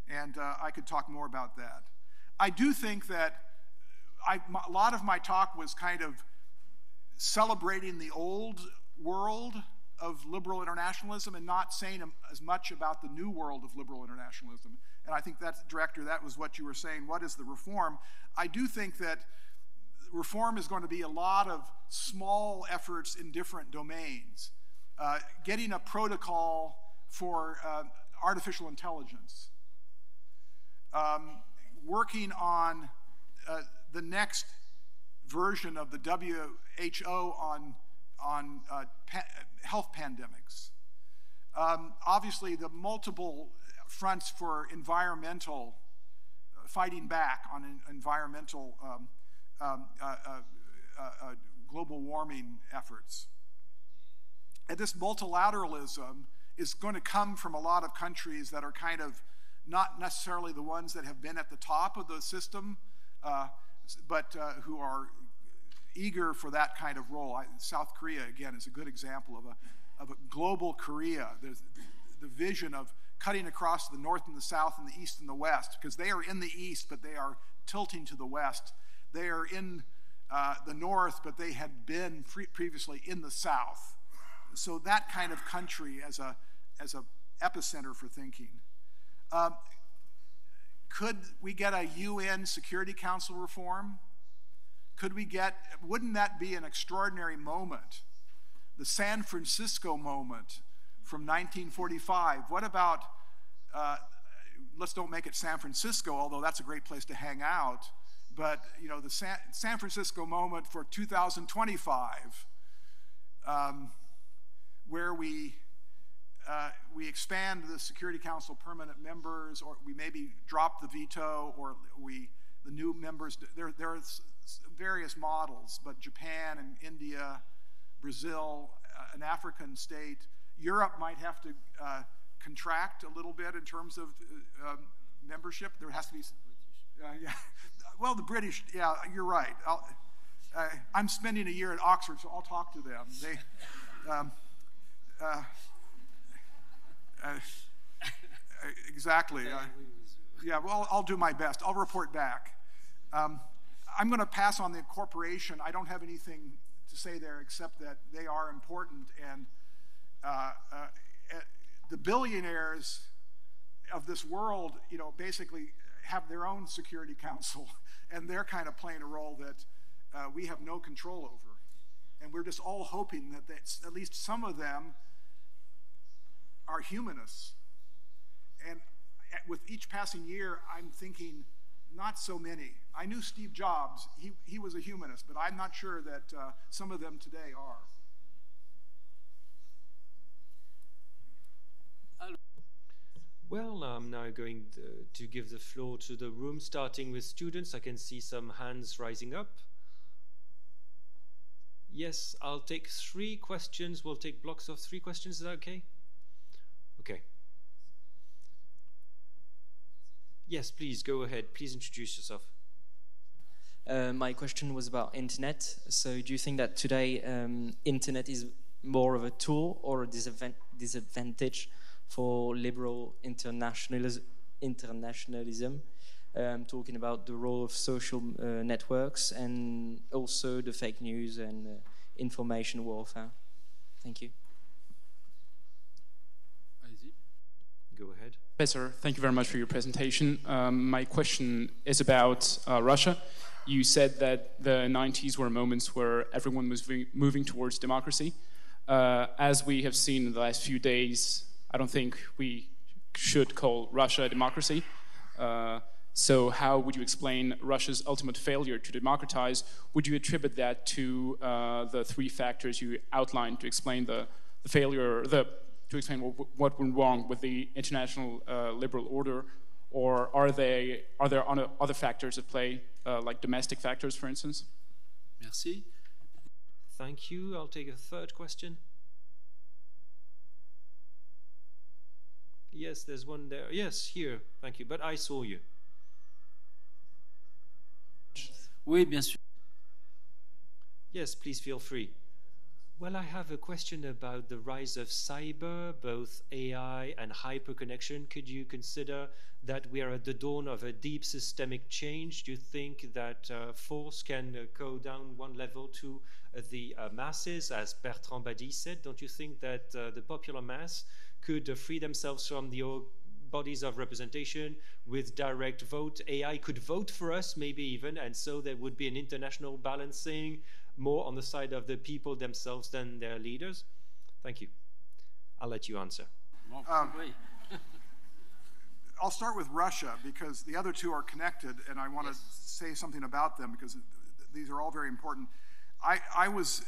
And I could talk more about that. I do think that a lot of my talk was kind of celebrating the old world of liberal internationalism and not saying as much about the new world of liberal internationalism. And I think that's, Director, that was what you were saying. What is the reform? I do think that reform is going to be a lot of small efforts in different domains. Getting a protocol for artificial intelligence. Working on the next version of the WHO on health pandemics. Obviously, the multiple fronts for environmental, fighting back on environmental global warming efforts. And this multilateralism is going to come from a lot of countries that are kind of not necessarily the ones that have been at the top of the system, but who are eager for that kind of role. South Korea, again, is a good example of a global Korea. There's the vision of cutting across the north and the south and the east and the west, because they are in the east, but they are tilting to the west. They are in the north, but they had been previously in the south. So that kind of country as a epicenter for thinking. Could we get a UN Security Council reform? Wouldn't that be an extraordinary moment? The San Francisco moment from 1945. What about, let's don't make it San Francisco, although that's a great place to hang out, but you know, the San Francisco moment for 2025, where we expand the Security Council permanent members, or we maybe drop the veto, or the new members. There are various models, but Japan and India, Brazil, an African state. Europe might have to contract a little bit in terms of membership. There has to be, yeah. Well, the British, yeah, you're right. I'm spending a year at Oxford, so I'll talk to them. Exactly. Yeah, well, I'll do my best. I'll report back. I'm going to pass on the corporation. I don't have anything to say there except that they are important, and the billionaires of this world, you know, basically have their own Security Council, and they're kind of playing a role that we have no control over. And we're just all hoping that at least some of them are humanists. And with each passing year, I'm thinking, not so many. I knew Steve Jobs, he was a humanist, but I'm not sure that some of them today are. Well, I'm now going to give the floor to the room, starting with students. I can see some hands rising up. Yes, I'll take 3 questions. We'll take blocks of 3 questions. Is that okay? Okay. Yes, please, go ahead. Please introduce yourself. My question was about internet. So do you think that today internet is more of a tool or a disadvantage for liberal internationalism? Talking about the role of social networks and also the fake news and information warfare. Thank you. Go ahead. Professor, thank you very much for your presentation. My question is about Russia. You said that the 90s were moments where everyone was moving towards democracy. As we have seen in the last few days, I don't think we should call Russia a democracy. So how would you explain Russia's ultimate failure to democratize? Would you attribute that to the 3 factors you outlined to explain the failure, to explain what went wrong with the international liberal order, or are there other factors at play, like domestic factors, for instance? Merci. Thank you. I'll take a 3rd question. Yes, there's one there. Yes, here. Thank you. But I saw you. Oui, bien sûr. Yes, please feel free. Well, I have a question about the rise of cyber, both AI and hyperconnection. Could you consider that we are at the dawn of a deep systemic change? Do you think that force can go down one level to the masses, as Bertrand Badi said? Don't you think that the popular mass could free themselves from the bodies of representation with direct vote? AI could vote for us, maybe even, and so there would be an international balancing more on the side of the people themselves than their leaders? Thank you. I'll let you answer. I'll start with Russia because the other 2 are connected, and I want to say something about them because these are all very important. I was,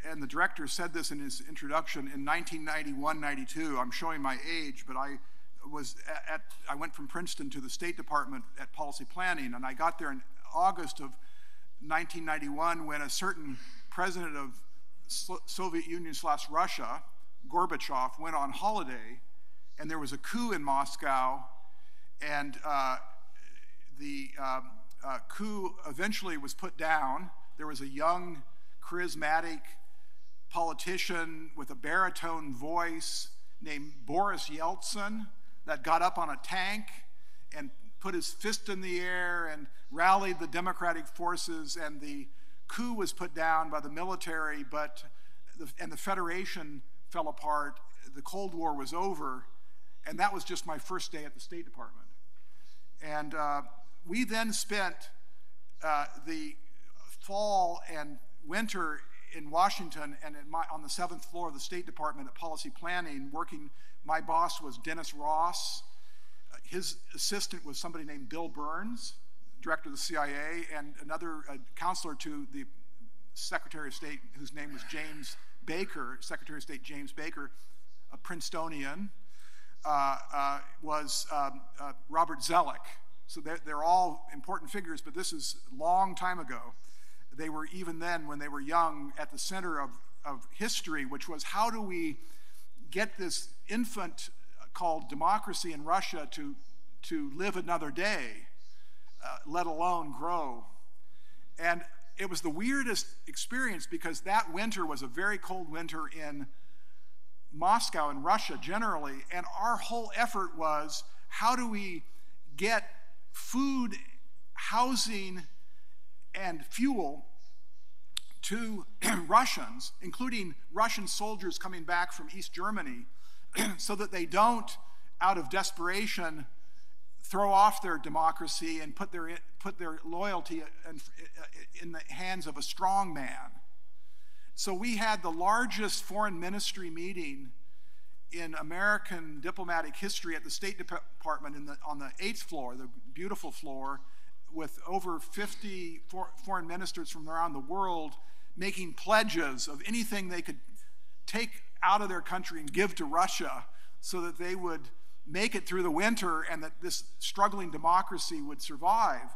and the director said this in his introduction, in 1991-92. I'm showing my age, but I went from Princeton to the State Department at policy planning, and I got there in August of 1991 when a certain president of Soviet Union / Russia, Gorbachev, went on holiday, and there was a coup in Moscow, and the coup eventually was put down. There was a young, charismatic politician with a baritone voice named Boris Yeltsin that got up on a tank and put his fist in the air and rallied the democratic forces, and the coup was put down by the military, and the Federation fell apart. The Cold War was over, and that was just my first day at the State Department. And we then spent the fall and winter in Washington and on the 7th floor of the State Department at policy planning, working. My boss was Dennis Ross. His assistant was somebody named Bill Burns, director of the CIA, and another counselor to the Secretary of State, whose name was James Baker, Secretary of State James Baker, a Princetonian, was Robert Ceglec. So they're all important figures, but this is a long time ago. They were, even then, when they were young, at the center of history, which was how do we get this infant called democracy in Russia to live another day, let alone grow. And it was the weirdest experience because that winter was a very cold winter in Moscow and Russia generally, and our whole effort was how do we get food, housing, and fuel to Russians, including Russian soldiers coming back from East Germany, so that they don't, out of desperation, throw off their democracy and put their loyalty in the hands of a strong man. So we had the largest foreign ministry meeting in American diplomatic history at the State Department on the 8th floor, the beautiful floor, with over 50 foreign ministers from around the world making pledges of anything they could take out of their country and give to Russia so that they would make it through the winter and that this struggling democracy would survive.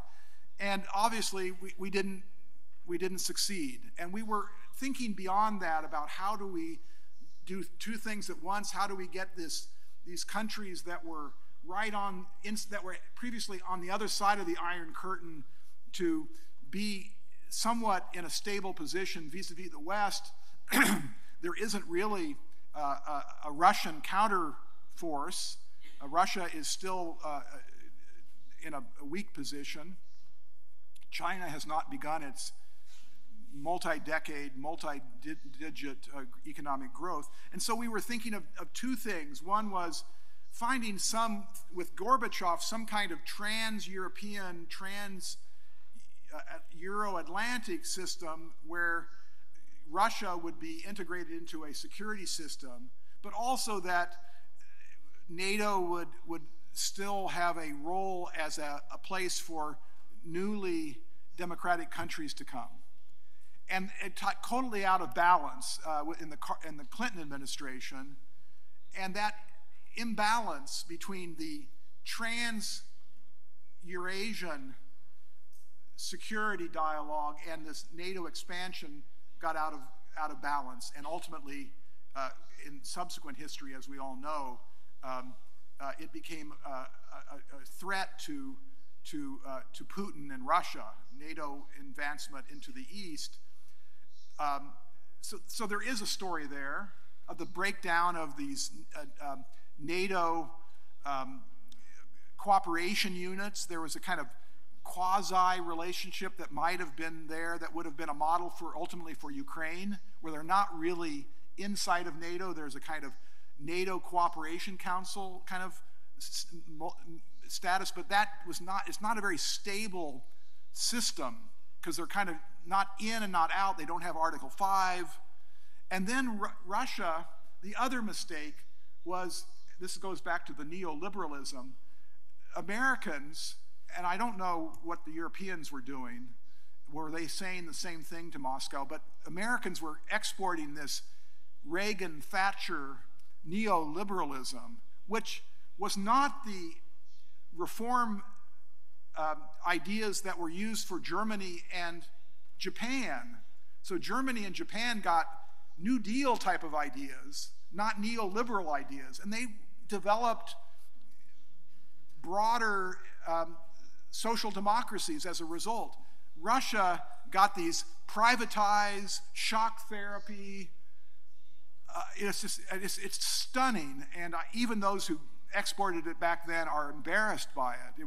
And obviously we didn't succeed. And we were thinking beyond that about how do we do two things at once? How do we get these countries that were that were previously on the other side of the Iron Curtain to be somewhat in a stable position vis-a-vis the West? There isn't really a Russian counter force. Russia is still in a weak position. China has not begun its multi-decade, multi-digit economic growth. And so we were thinking of two things. One was finding with Gorbachev, some kind of trans-European, trans-Euro-Atlantic system where Russia would be integrated into a security system, but also that NATO would still have a role as a place for newly democratic countries to come. And it totally out of balance in the Clinton administration, and that imbalance between the trans-Eurasian security dialogue and this NATO expansion got out of balance, and ultimately, in subsequent history, as we all know, it became a threat to Putin and Russia, NATO advancement into the East. So there is a story there of the breakdown of these NATO cooperation units. There was a kind of quasi-relationship that might have been there that would have been a model ultimately for Ukraine, where they're not really inside of NATO. There's a kind of NATO Cooperation Council kind of status, but it's not a very stable system because they're kind of not in and not out. They don't have Article 5. And then Russia, the other mistake was, this goes back to the neoliberalism, Americans, and I don't know what the Europeans were doing, were they saying the same thing to Moscow, but Americans were exporting this Reagan-Thatcher neoliberalism, which was not the reform ideas that were used for Germany and Japan. So Germany and Japan got New Deal type of ideas, not neoliberal ideas, and they developed broader social democracies as a result. Russia got these privatized shock therapy. It's stunning, and even those who exported it back then are embarrassed by it.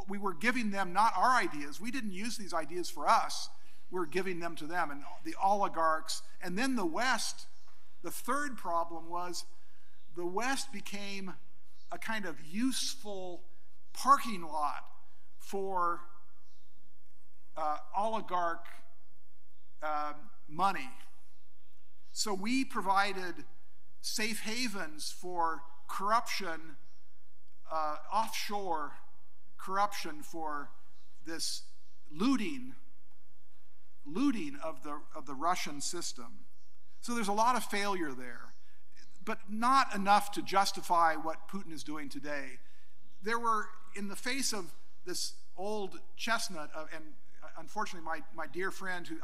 We were giving them not our ideas. We didn't use these ideas for us. We were giving them to them, and the oligarchs. And then the West, the third problem was the West became a kind of useful parking lot for oligarch money. So we provided safe havens for corruption, offshore corruption, for this looting of the Russian system. So there's a lot of failure there, but not enough to justify what Putin is doing today. There were, in the face of this old chestnut, and unfortunately my dear friend who,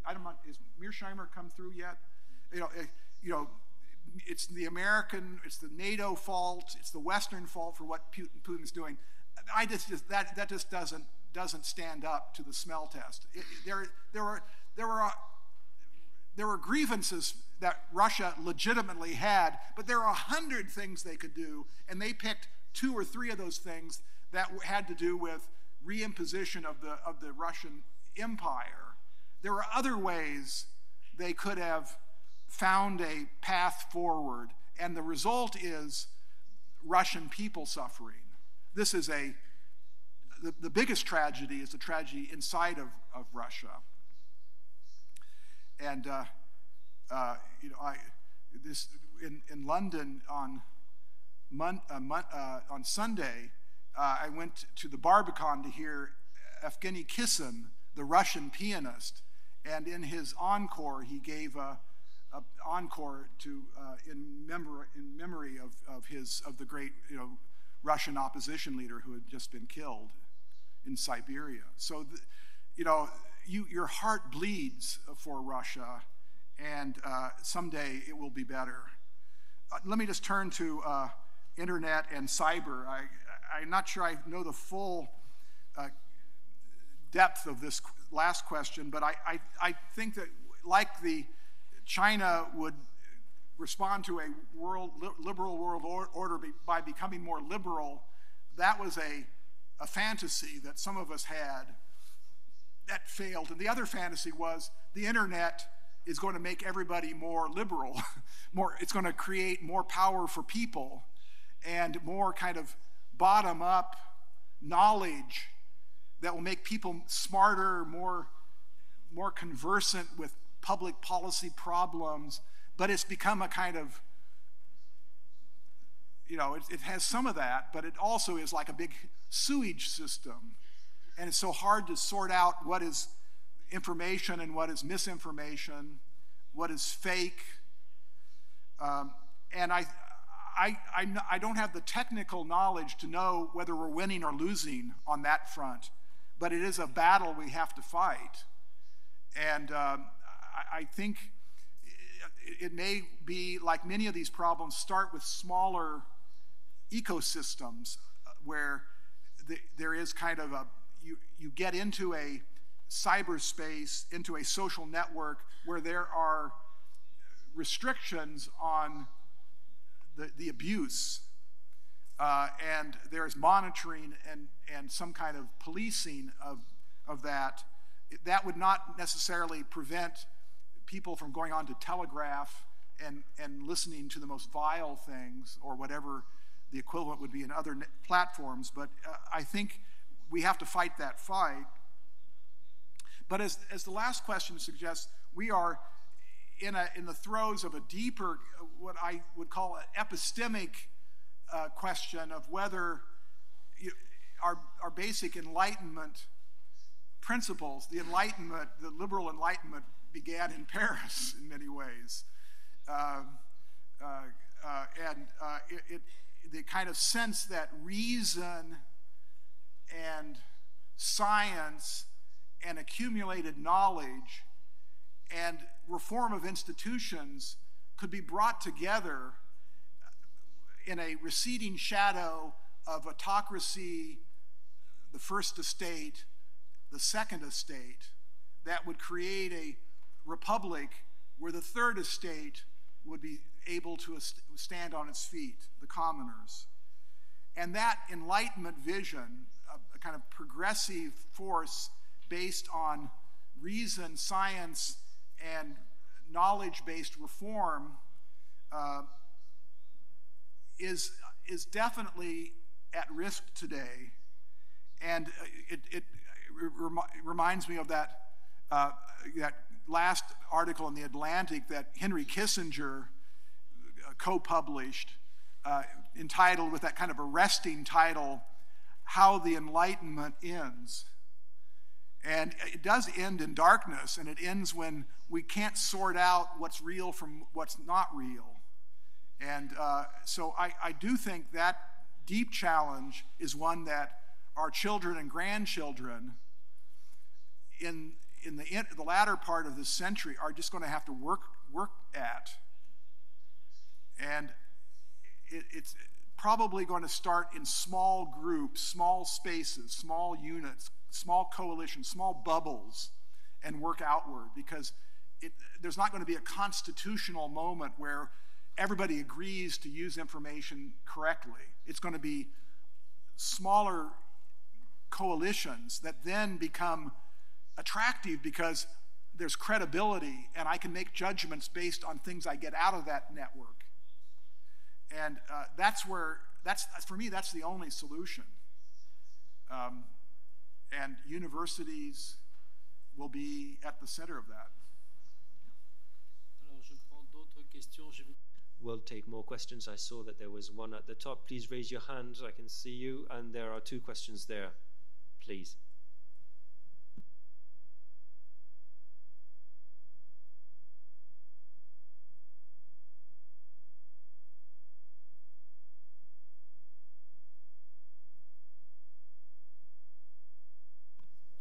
I don't know, is Mearsheimer come through yet? You know, it's the NATO fault, it's the Western fault for what Putin's doing. That just doesn't stand up to the smell test. There were grievances that Russia legitimately had, but there are 100 things they could do, and they picked 2 or 3 of those things that had to do with reimposition of the Russian Empire. There were other ways they could have found a path forward, and the result is Russian people suffering. This is the biggest tragedy is the tragedy inside of Russia. And In London on Sunday, I went to the Barbican to hear Evgeny Kissin, the Russian pianist, and in his encore, he gave a encore to in memory of the great Russian opposition leader who had just been killed in Siberia. So your heart bleeds for Russia, and someday it will be better. Let me just turn to internet and cyber. I'm not sure I know the full depth of this last question, but I think that like China would respond to a liberal world order by becoming more liberal, that was a fantasy that some of us had that failed. And the other fantasy was the internet is going to make everybody more liberal. It's going to create more power for people and more kind of bottom-up knowledge that will make people smarter, more conversant with public policy problems. But it's become a kind of, it has some of that, but it also is like a big sewage system. And it's so hard to sort out what is information and what is misinformation, what is fake. And I don't have the technical knowledge to know whether we're winning or losing on that front, but it is a battle we have to fight. And I think it may be, like many of these problems, start with smaller ecosystems where there is kind of you get into a cyberspace, into a social network where there are restrictions on the abuse, and there's monitoring and some kind of policing of that. That would not necessarily prevent people from going on to Telegraph and listening to the most vile things or whatever the equivalent would be in other platforms, but I think we have to fight that fight. But as the last question suggests, we are in the throes of a deeper, what I would call an epistemic question of whether our basic Enlightenment principles, the liberal Enlightenment began in Paris in many ways. The kind of sense that reason and science and accumulated knowledge and reform of institutions could be brought together in a receding shadow of autocracy, the first estate, the second estate, that would create a republic where the third estate would be able to stand on its feet, the commoners. And that Enlightenment vision, a kind of progressive force based on reason, science, and knowledge-based reform, is definitely at risk today. And it reminds me of that last article in The Atlantic that Henry Kissinger co-published, entitled with that kind of arresting title, How the Enlightenment Ends. And it does end in darkness, and it ends when we can't sort out what's real from what's not real. And so I do think that deep challenge is one that our children and grandchildren in the latter part of this century are just going to have to work at. And it's probably going to start in small groups, small spaces, small units, small coalitions, small bubbles, and work outward, because there's not going to be a constitutional moment where everybody agrees to use information correctly. It's going to be smaller coalitions that then become attractive because there's credibility and I can make judgments based on things I get out of that network. And for me, that's the only solution. And universities will be at the center of that. Alors, we'll take more questions. I saw that there was one at the top. Please raise your hand. I can see you. And there are 2 questions there. Please.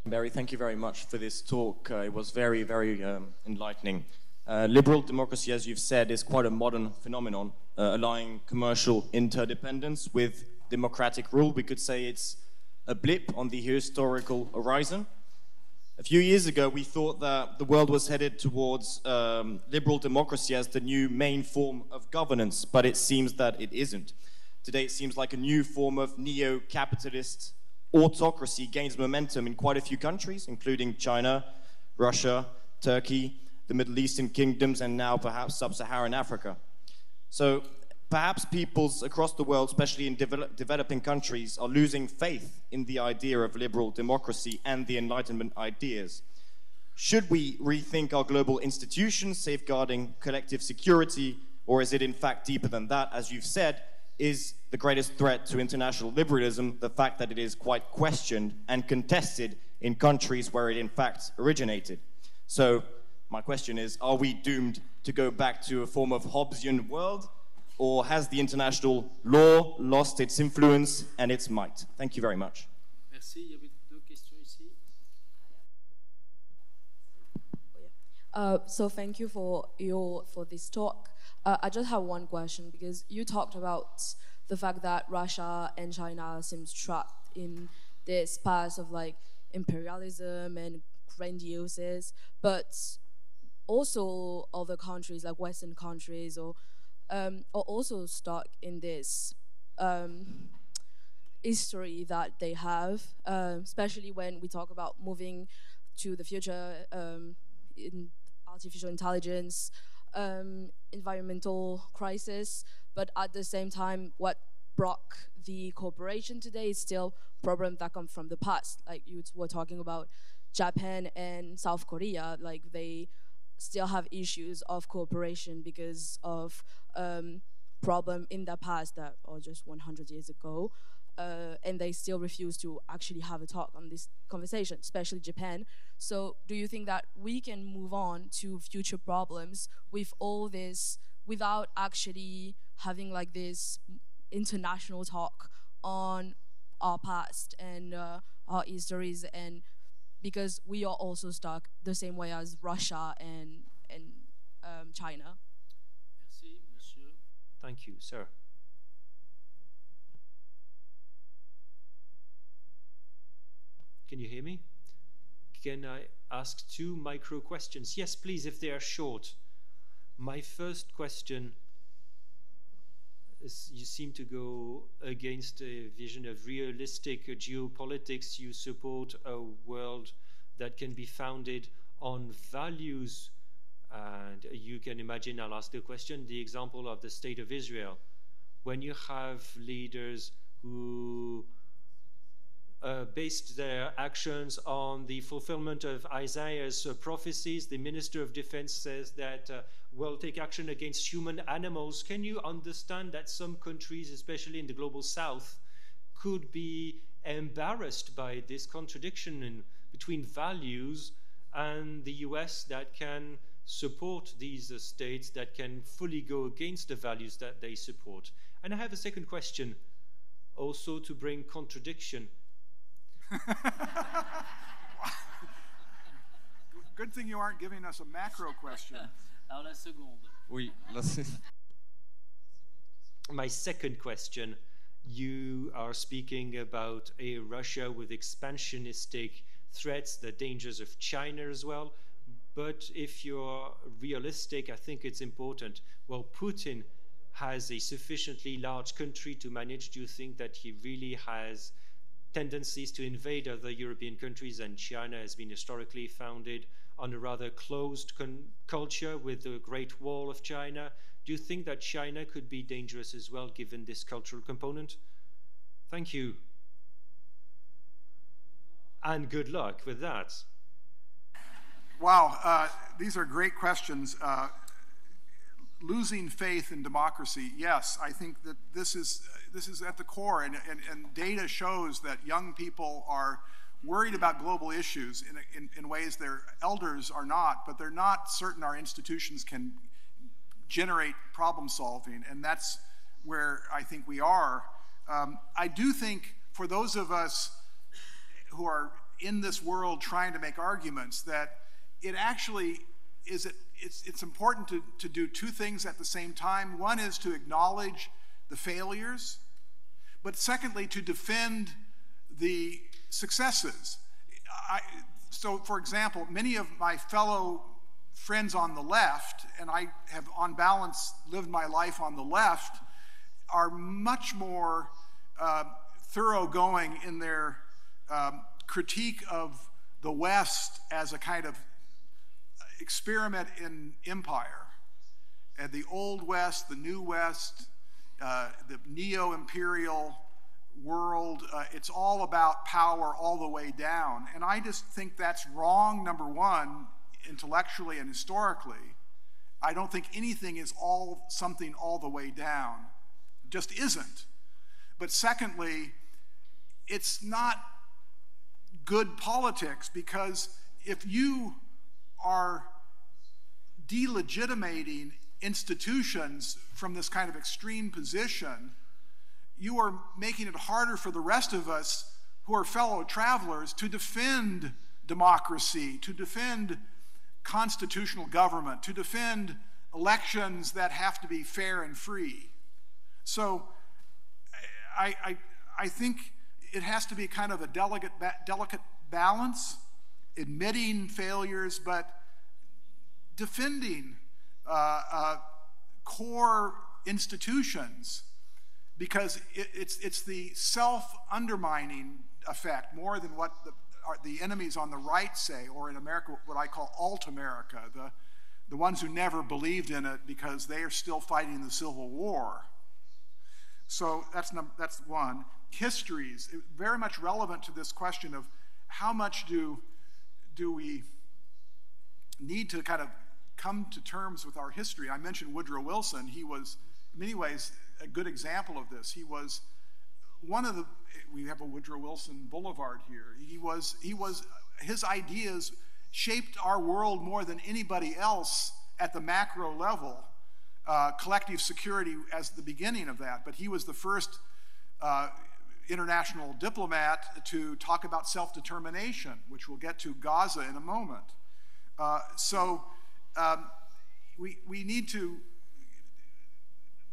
Barry, thank you very much for this talk. It was very, very enlightening. Liberal democracy, as you've said, is quite a modern phenomenon, allowing commercial interdependence with democratic rule. We could say it's a blip on the historical horizon. A few years ago, we thought that the world was headed towards liberal democracy as the new main form of governance, but it seems that it isn't. Today, it seems like a new form of neo-capitalist autocracy gains momentum in quite a few countries, including China, Russia, Turkey, the Middle Eastern kingdoms, and now perhaps sub-Saharan Africa. So perhaps peoples across the world, especially in developing countries, are losing faith in the idea of liberal democracy and the Enlightenment ideas. Should we rethink our global institutions, safeguarding collective security, or is it in fact deeper than that? As you've said, is the greatest threat to international liberalism the fact that it is quite questioned and contested in countries where it in fact originated? So my question is, are we doomed to go back to a form of Hobbesian world, or has the international law lost its influence and its might? Thank you very much. Merci. Il y avait 2 questions ici. So thank you for this talk. I just have one question, because you talked about the fact that Russia and China seems trapped in this past of like imperialism and grandioses, but also other countries like Western countries are also stuck in this history that they have, especially when we talk about moving to the future in artificial intelligence, environmental crisis, but at the same time, what broke the cooperation today is still problems that come from the past. Like you were talking about Japan and South Korea, like they still have issues of cooperation because of problem in the past that are just 100 years ago, and they still refuse to actually have a talk on this conversation, especially Japan. So do you think that we can move on to future problems with all this without actually having like this international talk on our past and our histories, and because we are also stuck the same way as Russia and China? Merci, monsieur. Thank you, sir. Can you hear me? Can I ask 2 micro questions? Yes, please, if they are short. My first question is, you seem to go against a vision of realistic geopolitics. You support a world that can be founded on values. And you can imagine, I'll ask the question, the example of the State of Israel. When you have leaders who based their actions on the fulfillment of Isaiah's prophecies, the Minister of Defense says that we'll take action against human animals. Can you understand that some countries, especially in the global south, could be embarrassed by this contradiction between values, and the US that can support these states that can fully go against the values that they support? And I have a second question, also to bring contradiction. Good thing you aren't giving us a macro question. Alors la seconde. Oui, My second question, you are speaking about a Russia with expansionistic threats, the dangers of China as well. But if you're realistic, I think it's important. Well, Putin has a sufficiently large country to manage. Do you think that he really has tendencies to invade other European countries, and China has been historically founded on a rather closed culture with the Great Wall of China? Do you think that China could be dangerous as well, given this cultural component? Thank you. And good luck with that. Wow, these are great questions. losing faith in democracy, yes, I think that this is at the core, and data shows that young people are worried about global issues in ways their elders are not, but they're not certain our institutions can generate problem solving, and that's where I think we are. I do think for those of us who are in this world trying to make arguments, that it actually is, it's important to do two things at the same time. One is to acknowledge the failures, but secondly, to defend the successes. So for example, many of my fellow friends on the left, and I have on balance lived my life on the left, are much more thoroughgoing in their critique of the West as a kind of experiment in empire. And the old West, the new West, the neo-imperial world, it's all about power all the way down. And I just think that's wrong, number one, intellectually and historically. I don't think anything is something all the way down. It just isn't. But secondly, it's not good politics, because if you are delegitimating institutions from this kind of extreme position, you are making it harder for the rest of us who are fellow travelers to defend democracy, to defend constitutional government, to defend elections that have to be fair and free. So I think it has to be kind of a delicate balance, admitting failures, but defending core institutions, because it's the self-undermining effect more than what the enemies on the right say, or in America, what I call alt-America, the ones who never believed in it because they are still fighting the Civil War. So that's one. Histories, very much relevant to this question of how much do we need to kind of come to terms with our history. I mentioned Woodrow Wilson. He was, in many ways, a good example of this. He was one of the, we have a Woodrow Wilson Boulevard here. His ideas shaped our world more than anybody else at the macro level. Collective security as the beginning of that, but he was the first international diplomat to talk about self-determination, which we'll get to Gaza in a moment. We need to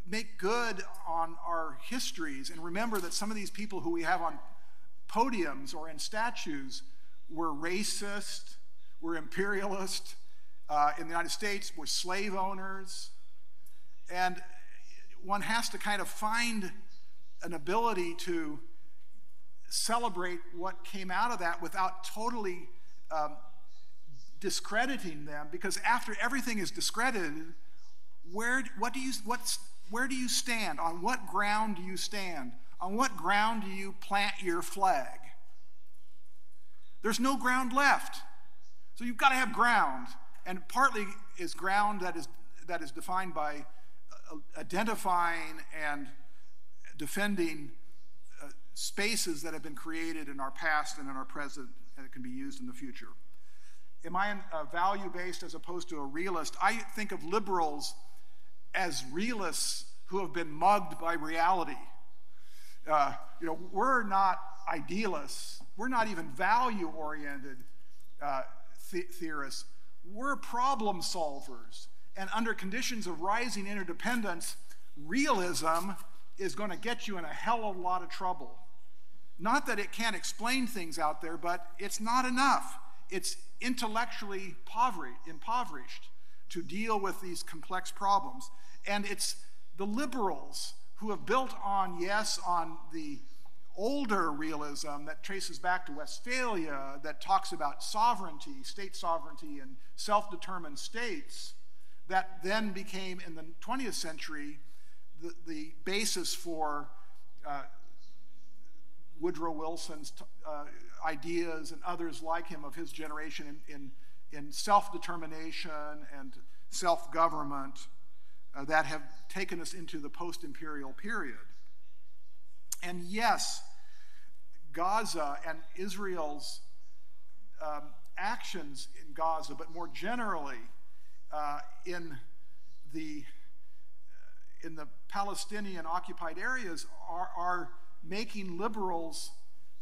make good on our histories and remember that some of these people who we have on podiums or in statues were racist, were imperialist, in the United States were slave owners, and one has to kind of find an ability to celebrate what came out of that without totally discrediting them, because after everything is discredited, where do you stand? On what ground do you stand? On what ground do you plant your flag? There's no ground left. So you've got to have ground, and partly is ground that is defined by identifying and defending spaces that have been created in our past and in our present and that can be used in the future. Am I value-based as opposed to a realist? I think of liberals as realists who have been mugged by reality. We're not idealists. We're not even value-oriented theorists. We're problem solvers. And under conditions of rising interdependence, realism is going to get you in a hell of a lot of trouble. Not that it can't explain things out there, but it's not enough. It's intellectually impoverished to deal with these complex problems. And it's the liberals who have built on the older realism that traces back to Westphalia, that talks about sovereignty, state sovereignty, and self-determined states, that then became, in the 20th century, the basis for Woodrow Wilson's ideas and others like him of his generation in self-determination and self-government. that have taken us into the post-imperial period. And yes, Gaza and Israel's actions in Gaza, but more generally in the Palestinian occupied areas, are making liberals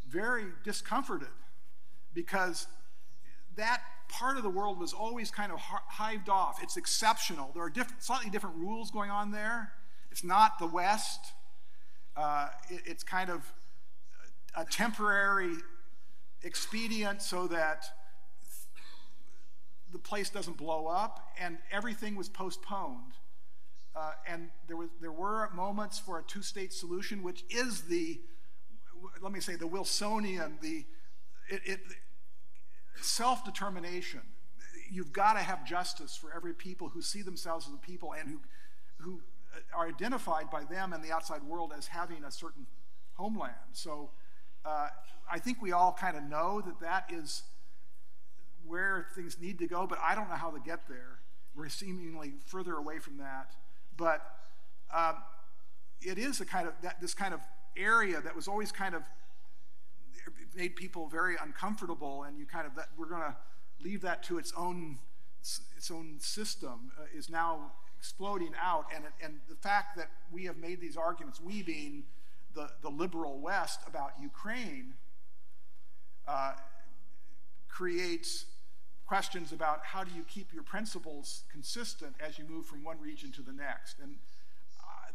very discomforted, because that part of the world was always kind of hived off. It's exceptional. There are slightly different rules going on there. It's not the West. It's kind of a temporary expedient so that the place doesn't blow up, and everything was postponed. And there were moments for a two-state solution, which is the, let me say, the Wilsonian, self-determination. You've got to have justice for every people who see themselves as a people and who are identified by them and the outside world as having a certain homeland. So I think we all kind of know that is where things need to go, but I don't know how to get there. We're seemingly further away from that. But it is this kind of area that was always kind of made people very uncomfortable, and we're going to leave that to its own system, is now exploding out. And the fact that we have made these arguments, we being the liberal West, about Ukraine, creates questions about how do you keep your principles consistent as you move from one region to the next. And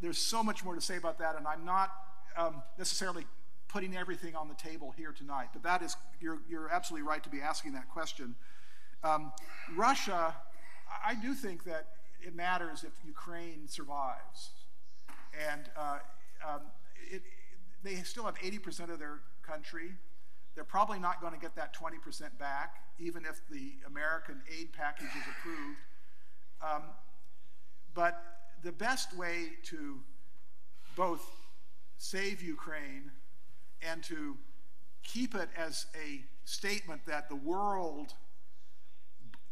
there's so much more to say about that, and I'm not necessarily putting everything on the table here tonight, but that is, you're absolutely right to be asking that question. Russia, I do think that it matters if Ukraine survives. And they still have 80% of their country. They're probably not going to get that 20% back, even if the American aid package is approved. But the best way to both save Ukraine and to keep it as a statement that the world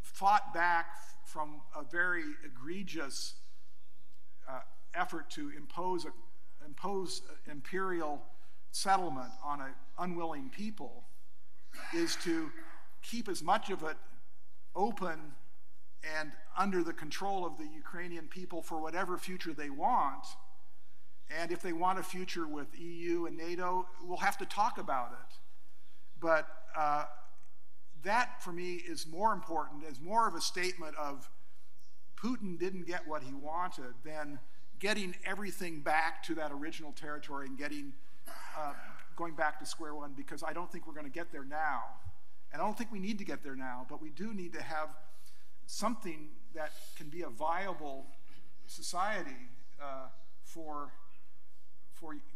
fought back from a very egregious effort to impose imperial settlement on an unwilling people, is to keep as much of it open and under the control of the Ukrainian people for whatever future they want. And if they want a future with EU and NATO, we'll have to talk about it. But that, for me, is more important, is more of a statement of Putin didn't get what he wanted than getting everything back to that original territory and going back to square one, because I don't think we're going to get there now. And I don't think we need to get there now, but we do need to have something that can be a viable society for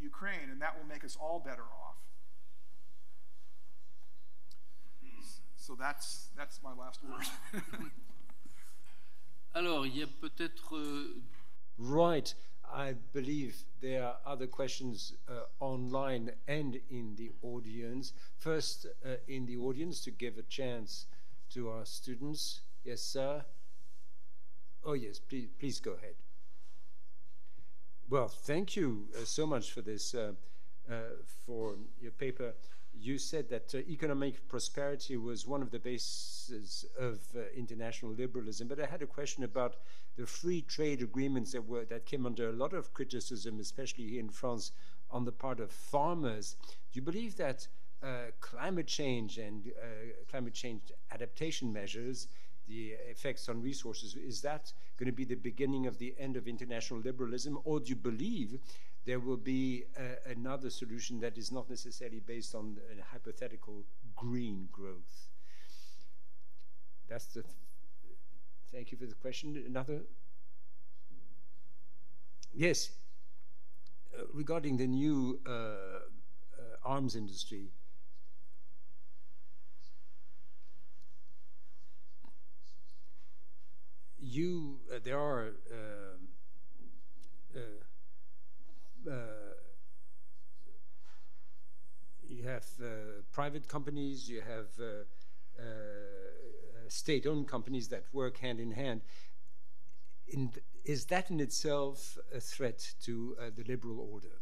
Ukraine, and that will make us all better off. So that's my last word. Alors, il y a peut-être... Right. I believe there are other questions online and in the audience. First, in the audience, to give a chance to our students. Yes, sir? Oh, yes, please go ahead. Well, thank you so much for this, for your paper. You said that economic prosperity was one of the bases of international liberalism, but I had a question about the free trade agreements that came under a lot of criticism, especially here in France, on the part of farmers. Do you believe that climate change and climate change adaptation measures, the effects on resources, is that going to be the beginning of the end of international liberalism, or do you believe there will be another solution that is not necessarily based on a hypothetical green growth? That's the... Thank you for the question. Another? Yes. Regarding the new arms industry, there are you have private companies, you have state-owned companies that work hand in hand. is that in itself a threat to the liberal order?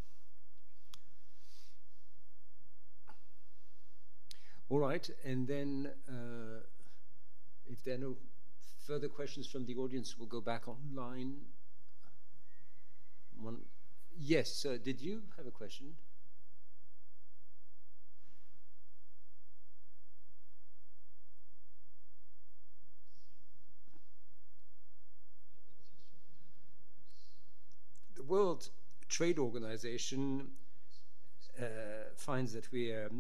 All right, and then if there are no further questions from the audience, we'll go back online. Yes, did you have a question? The World Trade Organization finds that we are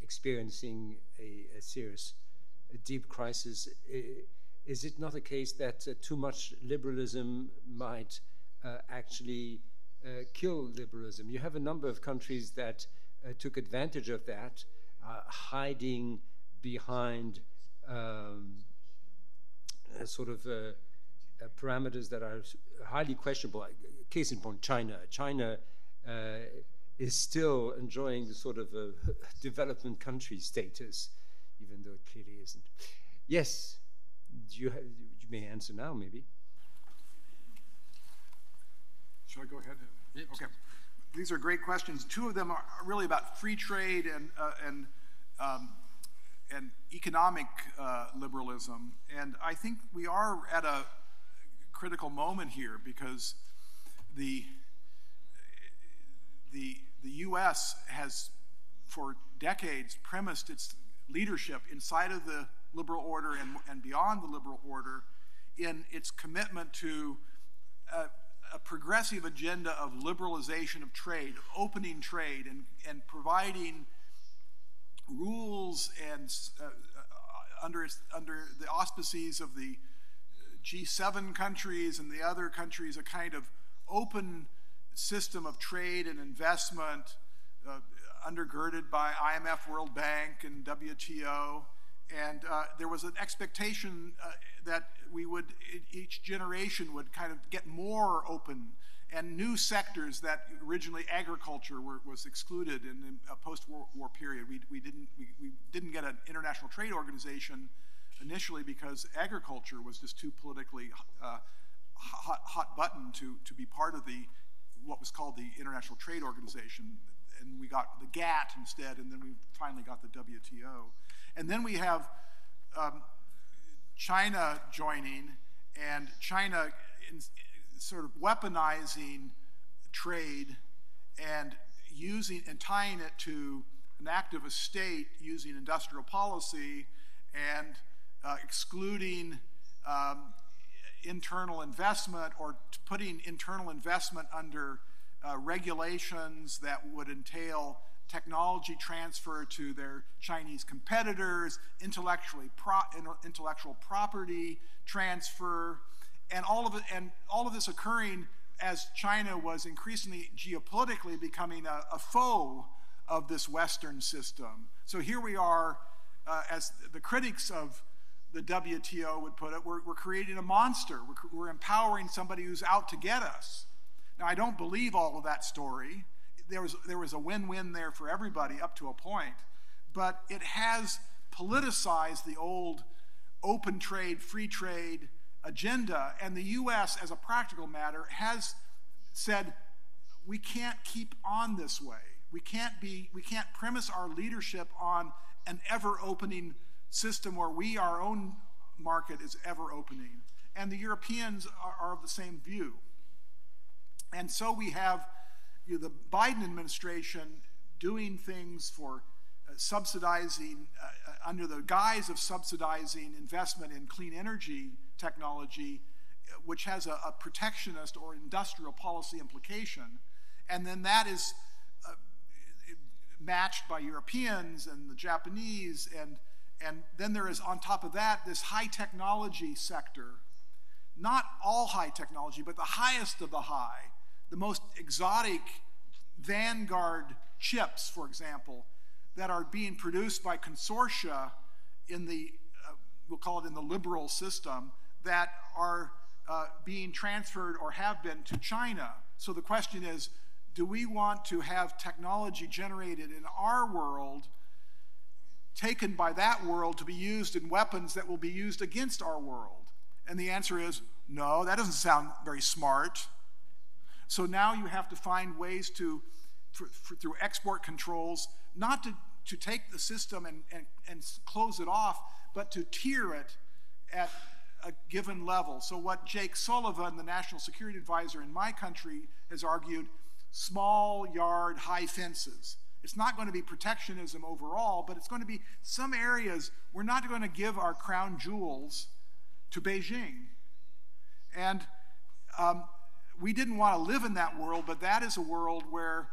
experiencing a serious, deep crisis. Is it not a case that too much liberalism might actually kill liberalism? You have a number of countries that took advantage of that, hiding behind parameters that are highly questionable. Case in point, China. China is still enjoying the sort of development country status, even though it clearly isn't. Yes, you may answer now, maybe. Shall I go ahead? Yep. Okay. These are great questions. Two of them are really about free trade and economic liberalism. And I think we are at a critical moment here because the U.S. has, for decades, premised its leadership inside of the liberal order and beyond the liberal order in its commitment to a progressive agenda of liberalization of trade, of opening trade, and providing rules and under the auspices of the G7 countries and the other countries, a kind of open system of trade and investment undergirded by IMF, World Bank, and WTO. And there was an expectation that each generation would kind of get more open, and new sectors that originally agriculture was excluded in a post-war period. We didn't get an international trade organization initially because agriculture was just too politically hot button to be part of what was called the International Trade Organization. And we got the GATT instead, and then we finally got the WTO. And then we have China joining, and China sort of weaponizing trade and tying it to an activist state using industrial policy and excluding internal investment, or putting internal investment under regulations that would entail technology transfer to their Chinese competitors, intellectual property transfer, and all of this occurring as China was increasingly geopolitically becoming a foe of this Western system. So here we are, as the critics of the WTO would put it, we're creating a monster. We're empowering somebody who's out to get us. Now, I don't believe all of that story. There was a win-win there for everybody up to a point, but it has politicized the old open trade, free trade agenda, and the U.S., as a practical matter, has said, we can't keep on this way. We can't premise our leadership on an ever-opening system where our own market is ever-opening. And the Europeans are of the same view. And so we have the Biden administration doing things for subsidizing, under the guise of subsidizing investment in clean energy technology, which has a protectionist or industrial policy implication. And then that is matched by Europeans and the Japanese, and then there is, on top of that, this high technology sector. Not all high technology, but the highest of the high. The most exotic vanguard chips, for example, that are being produced by consortia in the, we'll call it in the liberal system, that are being transferred or have been to China. So the question is, do we want to have technology generated in our world taken by that world to be used in weapons that will be used against our world? And the answer is, no, that doesn't sound very smart. So now you have to find ways to, through export controls, not to take the system and close it off, but to tier it at a given level. So what Jake Sullivan, the National Security Advisor in my country, has argued, small yard, high fences. It's not going to be protectionism overall, but it's going to be some areas we're not going to give our crown jewels to Beijing. And we didn't want to live in that world, but that is a world where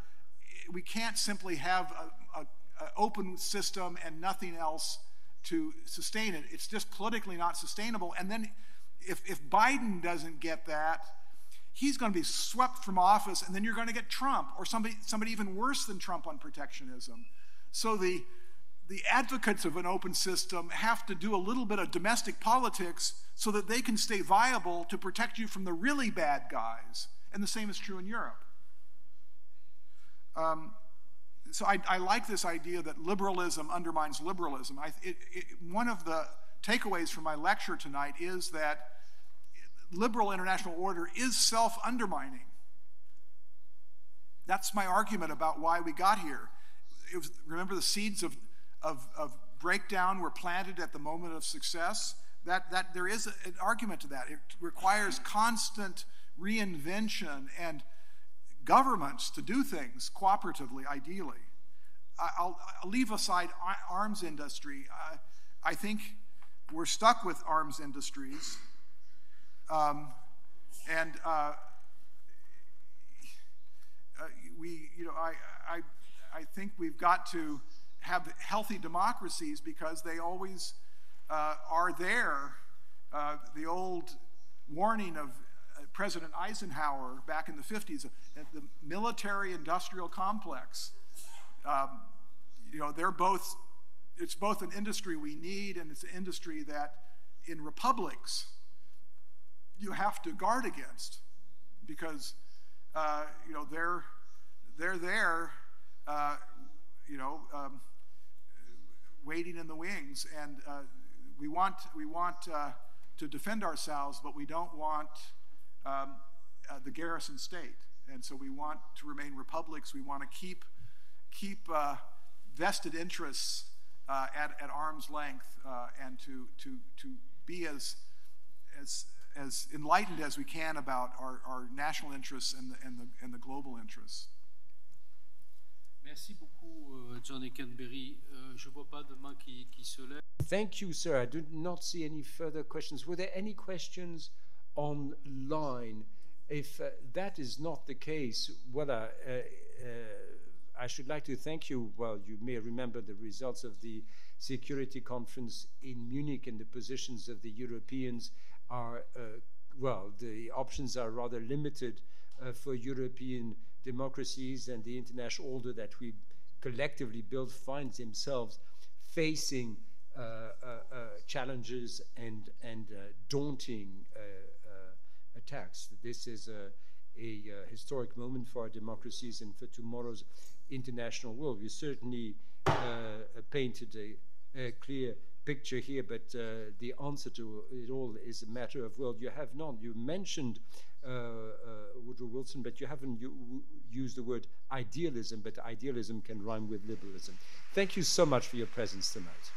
we can't simply have an open system and nothing else to sustain it. It's just politically not sustainable. And then if Biden doesn't get that, he's going to be swept from office, and then you're going to get Trump or somebody even worse than Trump on protectionism. So the advocates of an open system have to do a little bit of domestic politics so that they can stay viable to protect you from the really bad guys. And the same is true in Europe. So I like this idea that liberalism undermines liberalism. One of the takeaways from my lecture tonight is that liberal international order is self-undermining. That's my argument about why we got here. Remember, the seeds of breakdown were planted at the moment of success. That there is an argument to that. It requires constant reinvention and governments to do things cooperatively, ideally. I'll leave aside arms industry. I think we're stuck with arms industries. I think we've got to have healthy democracies because they always are there. The old warning of President Eisenhower back in the 50s, the military-industrial complex. It's both an industry we need, and it's an industry that in republics you have to guard against, because they're there, waiting in the wings, and we want to defend ourselves, but we don't want the garrison state, and so we want to remain republics. We want to keep vested interests at arm's length, and to be as enlightened as we can about our national interests and the global interests. Merci beaucoup, John Ikenberry. Je vois pas de main qui se lève. Thank you, sir. I do not see any further questions. Were there any questions online? If that is not the case, well, I should like to thank you. Well, you may remember the results of the security conference in Munich, and the positions of the Europeans are, the options are rather limited for European democracies, and the international order that we collectively built finds themselves facing challenges and daunting attacks. This is a historic moment for our democracies and for tomorrow's international world. We certainly painted a clear picture here, but the answer to it all is a matter of, well, you have not. You mentioned Woodrow Wilson, but you haven't used the word idealism, but idealism can rhyme with liberalism. Thank you so much for your presence tonight.